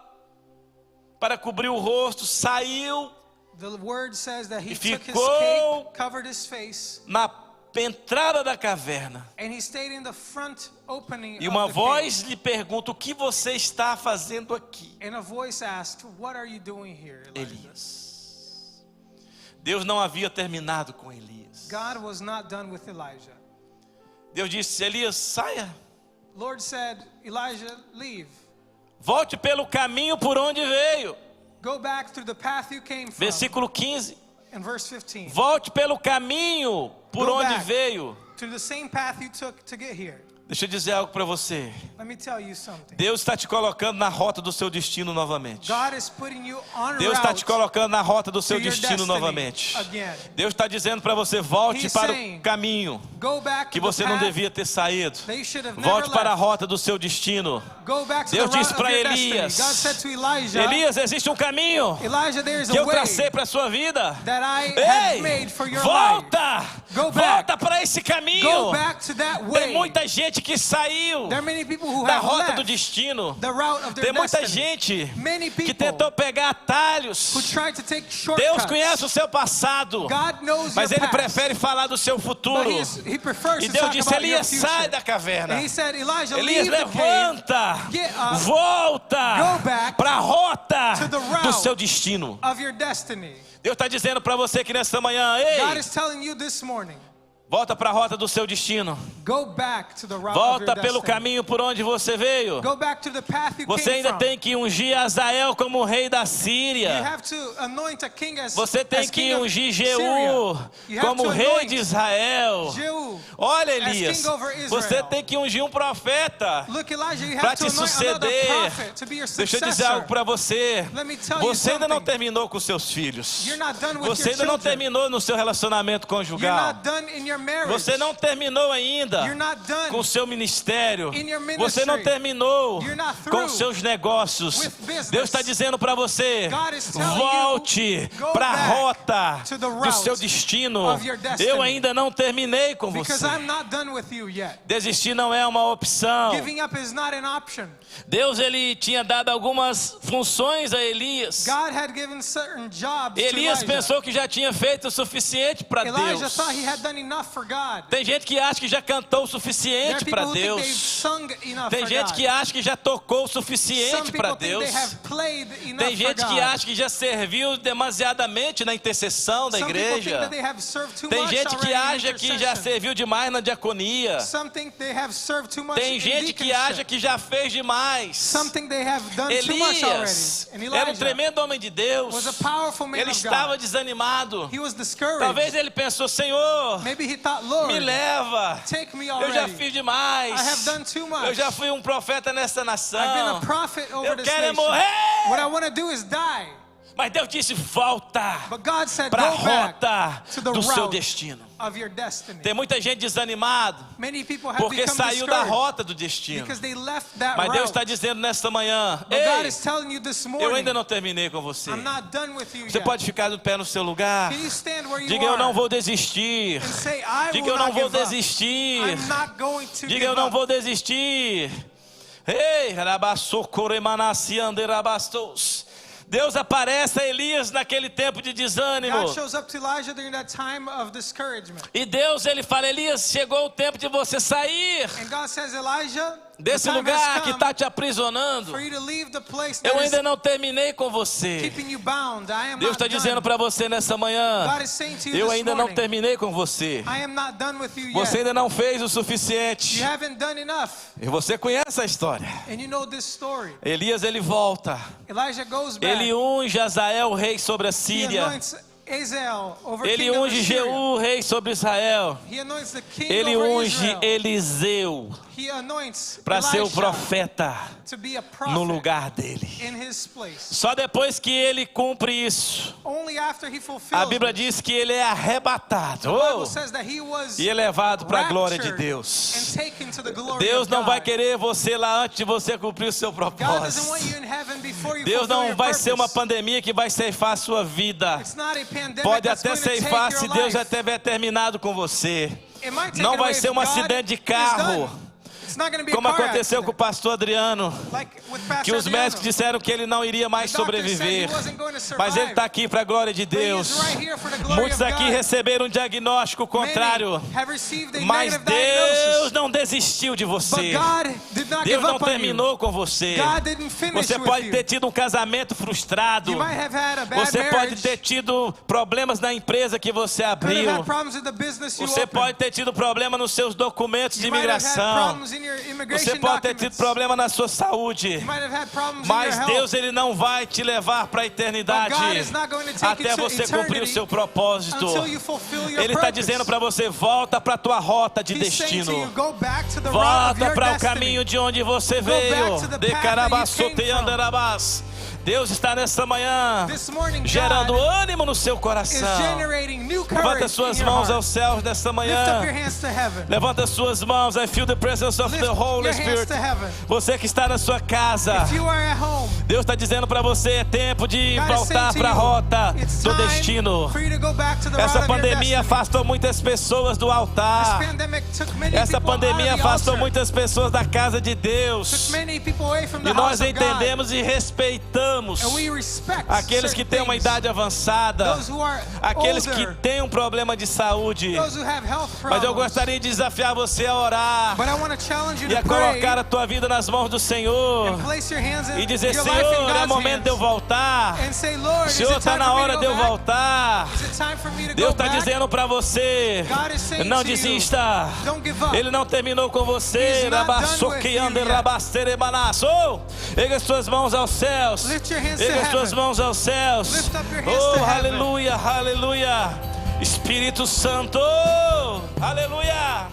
[SPEAKER 2] para cobrir o rosto, saiu
[SPEAKER 1] the word says that he
[SPEAKER 2] E
[SPEAKER 1] took his
[SPEAKER 2] ficou
[SPEAKER 1] cape, covered his face,
[SPEAKER 2] na entrada da caverna.
[SPEAKER 1] and he stayed in the front opening
[SPEAKER 2] E
[SPEAKER 1] of
[SPEAKER 2] uma
[SPEAKER 1] the
[SPEAKER 2] voz
[SPEAKER 1] cave.
[SPEAKER 2] lhe pergunta: o que você está fazendo aqui,
[SPEAKER 1] And a voice asked, "What are you doing here, Elijah?"
[SPEAKER 2] Elias? Deus não havia terminado com Elias.
[SPEAKER 1] God was not done with Elijah.
[SPEAKER 2] Deus disse: Elias, saia,
[SPEAKER 1] Lord said, "Elijah, leave.
[SPEAKER 2] volte pelo caminho por onde veio.
[SPEAKER 1] Go back through the path you came from."
[SPEAKER 2] Versículo 15.
[SPEAKER 1] In verse 15.
[SPEAKER 2] Volte pelo caminho por
[SPEAKER 1] Go
[SPEAKER 2] onde
[SPEAKER 1] back.
[SPEAKER 2] veio.
[SPEAKER 1] To the same path you took to get here.
[SPEAKER 2] Deixa eu dizer algo para você.
[SPEAKER 1] Let me tell you something.
[SPEAKER 2] Deus está te colocando na rota do seu destino novamente.
[SPEAKER 1] God is putting you on
[SPEAKER 2] Deus está te
[SPEAKER 1] route
[SPEAKER 2] colocando na rota do seu
[SPEAKER 1] to your
[SPEAKER 2] destino
[SPEAKER 1] destiny
[SPEAKER 2] novamente.
[SPEAKER 1] again.
[SPEAKER 2] Deus está dizendo para você: volte
[SPEAKER 1] He's
[SPEAKER 2] para
[SPEAKER 1] saying,
[SPEAKER 2] o caminho
[SPEAKER 1] Go back
[SPEAKER 2] que
[SPEAKER 1] to the
[SPEAKER 2] você não
[SPEAKER 1] path
[SPEAKER 2] devia ter saído.
[SPEAKER 1] that you should have never
[SPEAKER 2] Volte para a
[SPEAKER 1] left.
[SPEAKER 2] rota do seu destino.
[SPEAKER 1] Go back to
[SPEAKER 2] Deus
[SPEAKER 1] the route
[SPEAKER 2] disse
[SPEAKER 1] of
[SPEAKER 2] para
[SPEAKER 1] your
[SPEAKER 2] Elias:
[SPEAKER 1] destiny. God said to Elijah,
[SPEAKER 2] Elias, existe um caminho
[SPEAKER 1] Elijah, there is
[SPEAKER 2] que
[SPEAKER 1] a
[SPEAKER 2] eu
[SPEAKER 1] way
[SPEAKER 2] tracei para a sua vida.
[SPEAKER 1] that I have
[SPEAKER 2] Ei,
[SPEAKER 1] made for your life.
[SPEAKER 2] volta!
[SPEAKER 1] Go back.
[SPEAKER 2] Volta para esse caminho.
[SPEAKER 1] Go back to that
[SPEAKER 2] Tem
[SPEAKER 1] way.
[SPEAKER 2] muita gente que saiu
[SPEAKER 1] There are many people who
[SPEAKER 2] da
[SPEAKER 1] have
[SPEAKER 2] rota do
[SPEAKER 1] left
[SPEAKER 2] destino.
[SPEAKER 1] the route of their
[SPEAKER 2] Tem muita
[SPEAKER 1] destiny.
[SPEAKER 2] gente
[SPEAKER 1] Many
[SPEAKER 2] que
[SPEAKER 1] people
[SPEAKER 2] tentou pegar atalhos.
[SPEAKER 1] who tried to take
[SPEAKER 2] Deus
[SPEAKER 1] shortcuts.
[SPEAKER 2] conhece o seu passado,
[SPEAKER 1] God knows
[SPEAKER 2] mas
[SPEAKER 1] your
[SPEAKER 2] Ele
[SPEAKER 1] past.
[SPEAKER 2] prefere falar do seu futuro.
[SPEAKER 1] But he prefers
[SPEAKER 2] E
[SPEAKER 1] to
[SPEAKER 2] Deus
[SPEAKER 1] talk
[SPEAKER 2] disse:
[SPEAKER 1] about your
[SPEAKER 2] Elias,
[SPEAKER 1] future.
[SPEAKER 2] sai da caverna.
[SPEAKER 1] And he said, Elijah,
[SPEAKER 2] Elias,
[SPEAKER 1] leave the cave.
[SPEAKER 2] levanta,
[SPEAKER 1] Get up,
[SPEAKER 2] volta
[SPEAKER 1] go back
[SPEAKER 2] para a rota
[SPEAKER 1] to the route
[SPEAKER 2] do seu destino.
[SPEAKER 1] of your destiny.
[SPEAKER 2] Deus está dizendo para você que nessa manhã: ei,
[SPEAKER 1] God is telling you this morning,
[SPEAKER 2] volta para a rota do seu destino.
[SPEAKER 1] go back to the route of
[SPEAKER 2] Volta
[SPEAKER 1] your
[SPEAKER 2] pelo
[SPEAKER 1] destiny.
[SPEAKER 2] caminho por onde você veio.
[SPEAKER 1] Go back to the path you
[SPEAKER 2] Você
[SPEAKER 1] came
[SPEAKER 2] ainda
[SPEAKER 1] from.
[SPEAKER 2] tem que ungir Azael como rei da
[SPEAKER 1] You
[SPEAKER 2] Síria.
[SPEAKER 1] have to anoint a king as
[SPEAKER 2] Você tem
[SPEAKER 1] as
[SPEAKER 2] que
[SPEAKER 1] king of
[SPEAKER 2] ungir
[SPEAKER 1] Syria.
[SPEAKER 2] Jeú
[SPEAKER 1] You have
[SPEAKER 2] como
[SPEAKER 1] to
[SPEAKER 2] rei
[SPEAKER 1] anoint
[SPEAKER 2] de Israel.
[SPEAKER 1] Jehu.
[SPEAKER 2] Olha,
[SPEAKER 1] as
[SPEAKER 2] Elias,
[SPEAKER 1] king over Israel.
[SPEAKER 2] você tem que ungir um profeta
[SPEAKER 1] Look, Elijah, you
[SPEAKER 2] para
[SPEAKER 1] have to
[SPEAKER 2] te
[SPEAKER 1] anoint another
[SPEAKER 2] suceder.
[SPEAKER 1] prophet to be your
[SPEAKER 2] Deixa eu dizer
[SPEAKER 1] successor.
[SPEAKER 2] algo para você.
[SPEAKER 1] Let me tell you
[SPEAKER 2] Você ainda não
[SPEAKER 1] something.
[SPEAKER 2] terminou com seus filhos.
[SPEAKER 1] You're not done with
[SPEAKER 2] Você
[SPEAKER 1] your
[SPEAKER 2] ainda não
[SPEAKER 1] children.
[SPEAKER 2] terminou no seu relacionamento
[SPEAKER 1] You're
[SPEAKER 2] conjugal.
[SPEAKER 1] not done in your marriage.
[SPEAKER 2] Você não terminou ainda
[SPEAKER 1] You're not done
[SPEAKER 2] com o seu ministério.
[SPEAKER 1] in your ministry.
[SPEAKER 2] Você não terminou
[SPEAKER 1] You're not
[SPEAKER 2] com
[SPEAKER 1] through
[SPEAKER 2] os seus negócios.
[SPEAKER 1] with business.
[SPEAKER 2] Deus está dizendo para você:
[SPEAKER 1] God is telling
[SPEAKER 2] volte
[SPEAKER 1] you, go
[SPEAKER 2] para a
[SPEAKER 1] back
[SPEAKER 2] rota
[SPEAKER 1] to the
[SPEAKER 2] do
[SPEAKER 1] route
[SPEAKER 2] seu destino.
[SPEAKER 1] of your destiny.
[SPEAKER 2] Eu ainda não terminei com
[SPEAKER 1] Because
[SPEAKER 2] você.
[SPEAKER 1] I'm not done with you yet.
[SPEAKER 2] Desistir não é uma opção.
[SPEAKER 1] Giving up is not an option.
[SPEAKER 2] Deus, ele tinha dado algumas funções a Elias.
[SPEAKER 1] God had given certain jobs
[SPEAKER 2] Elias
[SPEAKER 1] to Elijah.
[SPEAKER 2] pensou que já tinha feito o suficiente para
[SPEAKER 1] Elijah
[SPEAKER 2] Deus.
[SPEAKER 1] thought he had done enough for God.
[SPEAKER 2] Tem gente que acha que já cantou o
[SPEAKER 1] There are
[SPEAKER 2] suficiente
[SPEAKER 1] people
[SPEAKER 2] para
[SPEAKER 1] who think they've
[SPEAKER 2] Deus.
[SPEAKER 1] sung enough
[SPEAKER 2] Tem
[SPEAKER 1] for
[SPEAKER 2] gente
[SPEAKER 1] God.
[SPEAKER 2] que acha que já tocou o
[SPEAKER 1] Some
[SPEAKER 2] suficiente
[SPEAKER 1] people
[SPEAKER 2] para
[SPEAKER 1] think
[SPEAKER 2] Deus.
[SPEAKER 1] they have played enough
[SPEAKER 2] Tem gente
[SPEAKER 1] for
[SPEAKER 2] que
[SPEAKER 1] God.
[SPEAKER 2] acha que já serviu demasiadamente na intercessão da
[SPEAKER 1] Some people think
[SPEAKER 2] igreja.
[SPEAKER 1] that they have served too
[SPEAKER 2] Tem
[SPEAKER 1] much
[SPEAKER 2] gente que
[SPEAKER 1] already in
[SPEAKER 2] acha que já
[SPEAKER 1] intercession.
[SPEAKER 2] serviu demais na diaconia.
[SPEAKER 1] Some think they have served too much
[SPEAKER 2] Tem
[SPEAKER 1] in
[SPEAKER 2] gente que
[SPEAKER 1] deaconship.
[SPEAKER 2] acha que já fez demais.
[SPEAKER 1] Some think they have done too much
[SPEAKER 2] Elias
[SPEAKER 1] already. And
[SPEAKER 2] era um
[SPEAKER 1] Elijah
[SPEAKER 2] tremendo homem de Deus.
[SPEAKER 1] was a powerful man
[SPEAKER 2] Ele
[SPEAKER 1] of
[SPEAKER 2] estava
[SPEAKER 1] God.
[SPEAKER 2] desanimado.
[SPEAKER 1] He was discouraged.
[SPEAKER 2] Talvez ele pensou: Senhor,
[SPEAKER 1] Maybe he thought, Lord,
[SPEAKER 2] me leva.
[SPEAKER 1] take me
[SPEAKER 2] Eu já
[SPEAKER 1] already.
[SPEAKER 2] fiz demais.
[SPEAKER 1] I have done too much.
[SPEAKER 2] Eu já fui um profeta nessa
[SPEAKER 1] I've been
[SPEAKER 2] nação.
[SPEAKER 1] a prophet over
[SPEAKER 2] Eu
[SPEAKER 1] this
[SPEAKER 2] quero é
[SPEAKER 1] nation.
[SPEAKER 2] morrer.
[SPEAKER 1] What I want to do is die.
[SPEAKER 2] Mas Deus disse: volta
[SPEAKER 1] But God said,
[SPEAKER 2] para a
[SPEAKER 1] go back
[SPEAKER 2] rota
[SPEAKER 1] to the
[SPEAKER 2] do seu
[SPEAKER 1] route
[SPEAKER 2] destino.
[SPEAKER 1] of your destiny.
[SPEAKER 2] Tem muita gente desanimada
[SPEAKER 1] Many people have
[SPEAKER 2] porque
[SPEAKER 1] become
[SPEAKER 2] saiu da
[SPEAKER 1] discouraged
[SPEAKER 2] rota do destino.
[SPEAKER 1] because they left that
[SPEAKER 2] Mas Deus
[SPEAKER 1] route.
[SPEAKER 2] está dizendo nesta manhã:
[SPEAKER 1] But God
[SPEAKER 2] ei,
[SPEAKER 1] is telling you this
[SPEAKER 2] eu
[SPEAKER 1] morning,
[SPEAKER 2] ainda não terminei com você.
[SPEAKER 1] I'm not done with you
[SPEAKER 2] Você
[SPEAKER 1] yet.
[SPEAKER 2] pode ficar de pé no seu lugar.
[SPEAKER 1] Can you stand where you
[SPEAKER 2] Diga:
[SPEAKER 1] are
[SPEAKER 2] eu não vou desistir.
[SPEAKER 1] and say, I
[SPEAKER 2] Diga:
[SPEAKER 1] will
[SPEAKER 2] eu não
[SPEAKER 1] not
[SPEAKER 2] vou
[SPEAKER 1] give up.
[SPEAKER 2] desistir.
[SPEAKER 1] I'm not going to
[SPEAKER 2] Diga:
[SPEAKER 1] give
[SPEAKER 2] eu não
[SPEAKER 1] up.
[SPEAKER 2] vou desistir. Ei, rabassocoremanasianderabastos. Deus aparece a Elias naquele tempo de desânimo.
[SPEAKER 1] God shows up to Elijah during that time of discouragement.
[SPEAKER 2] E Deus, ele fala: Elias, chegou o tempo de você sair
[SPEAKER 1] And God says, Elijah, the
[SPEAKER 2] desse
[SPEAKER 1] time
[SPEAKER 2] lugar
[SPEAKER 1] has
[SPEAKER 2] que
[SPEAKER 1] come
[SPEAKER 2] está te aprisionando.
[SPEAKER 1] for you to leave the place
[SPEAKER 2] Eu
[SPEAKER 1] that
[SPEAKER 2] ainda
[SPEAKER 1] is
[SPEAKER 2] não terminei com você.
[SPEAKER 1] keeping you bound. I am
[SPEAKER 2] Deus
[SPEAKER 1] not
[SPEAKER 2] está dizendo
[SPEAKER 1] done.
[SPEAKER 2] para você nessa manhã:
[SPEAKER 1] God is saying to you
[SPEAKER 2] eu
[SPEAKER 1] this
[SPEAKER 2] ainda não
[SPEAKER 1] morning,
[SPEAKER 2] terminei com você.
[SPEAKER 1] I am not done with you
[SPEAKER 2] Você
[SPEAKER 1] yet.
[SPEAKER 2] ainda não fez o suficiente.
[SPEAKER 1] You haven't done enough.
[SPEAKER 2] E você conhece a história.
[SPEAKER 1] And you know this story.
[SPEAKER 2] Elias, ele volta.
[SPEAKER 1] Elijah goes back.
[SPEAKER 2] Ele unge Azael, rei sobre a
[SPEAKER 1] He
[SPEAKER 2] Síria.
[SPEAKER 1] anoints Azael over
[SPEAKER 2] Ele
[SPEAKER 1] king of
[SPEAKER 2] unge
[SPEAKER 1] Assyria.
[SPEAKER 2] Jeú, rei sobre Israel.
[SPEAKER 1] He anoints the king
[SPEAKER 2] Ele
[SPEAKER 1] over
[SPEAKER 2] unge
[SPEAKER 1] Israel.
[SPEAKER 2] Eliseu
[SPEAKER 1] He anoints
[SPEAKER 2] para ser o
[SPEAKER 1] Elisha
[SPEAKER 2] profeta
[SPEAKER 1] to be a prophet
[SPEAKER 2] no lugar dele.
[SPEAKER 1] in his place.
[SPEAKER 2] Só depois que ele cumpre isso,
[SPEAKER 1] Only after he fulfills
[SPEAKER 2] a Bíblia
[SPEAKER 1] this,
[SPEAKER 2] diz que ele é arrebatado
[SPEAKER 1] the Bible says that he was
[SPEAKER 2] e elevado para a glória de
[SPEAKER 1] raptured
[SPEAKER 2] Deus.
[SPEAKER 1] and taken to the glory
[SPEAKER 2] Deus
[SPEAKER 1] of
[SPEAKER 2] não vai
[SPEAKER 1] God.
[SPEAKER 2] querer você lá antes de você cumprir o seu
[SPEAKER 1] God doesn't want
[SPEAKER 2] propósito.
[SPEAKER 1] you in heaven before you
[SPEAKER 2] Deus
[SPEAKER 1] fulfill
[SPEAKER 2] não
[SPEAKER 1] your
[SPEAKER 2] vai ser uma
[SPEAKER 1] purpose.
[SPEAKER 2] pandemia que vai ceifar a sua vida.
[SPEAKER 1] It's not a pandemic
[SPEAKER 2] Pode
[SPEAKER 1] that's
[SPEAKER 2] até
[SPEAKER 1] going to take
[SPEAKER 2] ceifar
[SPEAKER 1] your
[SPEAKER 2] se Deus já
[SPEAKER 1] life.
[SPEAKER 2] tiver terminado com você.
[SPEAKER 1] It might take
[SPEAKER 2] Não
[SPEAKER 1] it
[SPEAKER 2] vai
[SPEAKER 1] away
[SPEAKER 2] ser
[SPEAKER 1] if
[SPEAKER 2] um
[SPEAKER 1] God
[SPEAKER 2] acidente de
[SPEAKER 1] is
[SPEAKER 2] carro,
[SPEAKER 1] done. It's not going to be
[SPEAKER 2] como
[SPEAKER 1] a car
[SPEAKER 2] aconteceu com o
[SPEAKER 1] accident.
[SPEAKER 2] pastor Adriano,
[SPEAKER 1] Like with Pastor
[SPEAKER 2] que os
[SPEAKER 1] Adriano.
[SPEAKER 2] médicos disseram que ele não iria mais
[SPEAKER 1] The doctor said he
[SPEAKER 2] sobreviver.
[SPEAKER 1] wasn't going to
[SPEAKER 2] Mas ele
[SPEAKER 1] survive.
[SPEAKER 2] está aqui para a glória de
[SPEAKER 1] But he is
[SPEAKER 2] Deus.
[SPEAKER 1] right here for the glory
[SPEAKER 2] Muitos
[SPEAKER 1] of
[SPEAKER 2] aqui
[SPEAKER 1] God.
[SPEAKER 2] receberam um diagnóstico contrário,
[SPEAKER 1] Many have received a
[SPEAKER 2] mas
[SPEAKER 1] negative
[SPEAKER 2] Deus
[SPEAKER 1] diagnosis.
[SPEAKER 2] não desistiu de
[SPEAKER 1] But
[SPEAKER 2] você.
[SPEAKER 1] God did not
[SPEAKER 2] Deus
[SPEAKER 1] give
[SPEAKER 2] não
[SPEAKER 1] up on you.
[SPEAKER 2] terminou com você.
[SPEAKER 1] God didn't finish
[SPEAKER 2] Você
[SPEAKER 1] with
[SPEAKER 2] pode
[SPEAKER 1] you.
[SPEAKER 2] ter tido um casamento frustrado.
[SPEAKER 1] You might have had a bad
[SPEAKER 2] Você pode
[SPEAKER 1] marriage.
[SPEAKER 2] ter tido problemas na empresa que você
[SPEAKER 1] Could have
[SPEAKER 2] abriu.
[SPEAKER 1] had problems with the business you
[SPEAKER 2] Você
[SPEAKER 1] opened.
[SPEAKER 2] pode ter tido problema nos seus documentos de
[SPEAKER 1] You might have had
[SPEAKER 2] imigração.
[SPEAKER 1] problems in your immigration
[SPEAKER 2] Você pode ter tido
[SPEAKER 1] documents.
[SPEAKER 2] problema na sua saúde.
[SPEAKER 1] You might have had problems
[SPEAKER 2] Mas
[SPEAKER 1] in your
[SPEAKER 2] Deus,
[SPEAKER 1] health.
[SPEAKER 2] ele não vai te levar para a eternidade
[SPEAKER 1] But God is not going to take
[SPEAKER 2] até
[SPEAKER 1] you to
[SPEAKER 2] você cumprir o
[SPEAKER 1] eternity
[SPEAKER 2] seu propósito.
[SPEAKER 1] until you fulfill your
[SPEAKER 2] Ele está
[SPEAKER 1] purpose.
[SPEAKER 2] dizendo para você: volta para a tua rota de
[SPEAKER 1] He's saying to you,
[SPEAKER 2] destino.
[SPEAKER 1] go back to the route of
[SPEAKER 2] Volta
[SPEAKER 1] your
[SPEAKER 2] para o
[SPEAKER 1] destiny.
[SPEAKER 2] caminho de onde você
[SPEAKER 1] back
[SPEAKER 2] veio.
[SPEAKER 1] to the
[SPEAKER 2] De
[SPEAKER 1] path that you
[SPEAKER 2] Carabaçote
[SPEAKER 1] came from.
[SPEAKER 2] Andarabás. Deus está nessa manhã
[SPEAKER 1] This morning,
[SPEAKER 2] gerando
[SPEAKER 1] God
[SPEAKER 2] ânimo no seu
[SPEAKER 1] is
[SPEAKER 2] coração.
[SPEAKER 1] generating new
[SPEAKER 2] Levanta
[SPEAKER 1] courage
[SPEAKER 2] suas
[SPEAKER 1] in your
[SPEAKER 2] mãos
[SPEAKER 1] heart.
[SPEAKER 2] aos céus nesta
[SPEAKER 1] Lift up your
[SPEAKER 2] manhã.
[SPEAKER 1] hands to heaven.
[SPEAKER 2] Levanta suas mãos. I feel the presence of
[SPEAKER 1] Lift
[SPEAKER 2] the Holy
[SPEAKER 1] your hands
[SPEAKER 2] Spirit.
[SPEAKER 1] to heaven.
[SPEAKER 2] Você que está na sua casa,
[SPEAKER 1] If you are at home,
[SPEAKER 2] Deus está dizendo para você: é tempo de
[SPEAKER 1] God is
[SPEAKER 2] voltar
[SPEAKER 1] saying to
[SPEAKER 2] para a
[SPEAKER 1] you,
[SPEAKER 2] rota
[SPEAKER 1] it's
[SPEAKER 2] do
[SPEAKER 1] time
[SPEAKER 2] destino.
[SPEAKER 1] for you to go back to the
[SPEAKER 2] Essa
[SPEAKER 1] route of your
[SPEAKER 2] pandemia
[SPEAKER 1] destiny.
[SPEAKER 2] afastou muitas pessoas do
[SPEAKER 1] This
[SPEAKER 2] altar.
[SPEAKER 1] pandemic took many
[SPEAKER 2] Essa
[SPEAKER 1] people out
[SPEAKER 2] pandemia
[SPEAKER 1] of the
[SPEAKER 2] afastou
[SPEAKER 1] altar.
[SPEAKER 2] muitas pessoas da casa de
[SPEAKER 1] Took
[SPEAKER 2] Deus.
[SPEAKER 1] many people away from the
[SPEAKER 2] E
[SPEAKER 1] house
[SPEAKER 2] nós
[SPEAKER 1] of God.
[SPEAKER 2] entendemos e respeitamos
[SPEAKER 1] And we respect
[SPEAKER 2] aqueles que
[SPEAKER 1] certain
[SPEAKER 2] têm uma
[SPEAKER 1] things.
[SPEAKER 2] idade avançada,
[SPEAKER 1] Those who are
[SPEAKER 2] aqueles
[SPEAKER 1] older,
[SPEAKER 2] que têm um problema de saúde.
[SPEAKER 1] those who have health
[SPEAKER 2] Mas eu
[SPEAKER 1] problems.
[SPEAKER 2] gostaria de desafiar você a orar
[SPEAKER 1] But I want to challenge you
[SPEAKER 2] e a
[SPEAKER 1] to pray
[SPEAKER 2] colocar a tua vida nas mãos do Senhor
[SPEAKER 1] and place your hands in
[SPEAKER 2] e dizer:
[SPEAKER 1] your life in
[SPEAKER 2] Senhor, é
[SPEAKER 1] God's
[SPEAKER 2] momento de eu
[SPEAKER 1] hands
[SPEAKER 2] voltar.
[SPEAKER 1] and say, Lord, is
[SPEAKER 2] Senhor,
[SPEAKER 1] it
[SPEAKER 2] está
[SPEAKER 1] time
[SPEAKER 2] na
[SPEAKER 1] for me
[SPEAKER 2] hora
[SPEAKER 1] to
[SPEAKER 2] de
[SPEAKER 1] go
[SPEAKER 2] eu
[SPEAKER 1] back?
[SPEAKER 2] voltar.
[SPEAKER 1] Is it time for me to
[SPEAKER 2] Deus
[SPEAKER 1] go
[SPEAKER 2] está
[SPEAKER 1] back?
[SPEAKER 2] dizendo para você:
[SPEAKER 1] God is saying
[SPEAKER 2] não
[SPEAKER 1] to you,
[SPEAKER 2] desista.
[SPEAKER 1] don't give up.
[SPEAKER 2] Ele não terminou com você.
[SPEAKER 1] He's not done with
[SPEAKER 2] Rabaçoque
[SPEAKER 1] you
[SPEAKER 2] ande
[SPEAKER 1] yet.
[SPEAKER 2] rabasterebanaço. Oh, erga as suas mãos aos céus.
[SPEAKER 1] Lift your hands to
[SPEAKER 2] Erga as suas
[SPEAKER 1] heaven.
[SPEAKER 2] mãos aos céus.
[SPEAKER 1] Lift up your hands
[SPEAKER 2] Oh,
[SPEAKER 1] to heaven.
[SPEAKER 2] aleluia, aleluia. Espírito Santo, aleluia.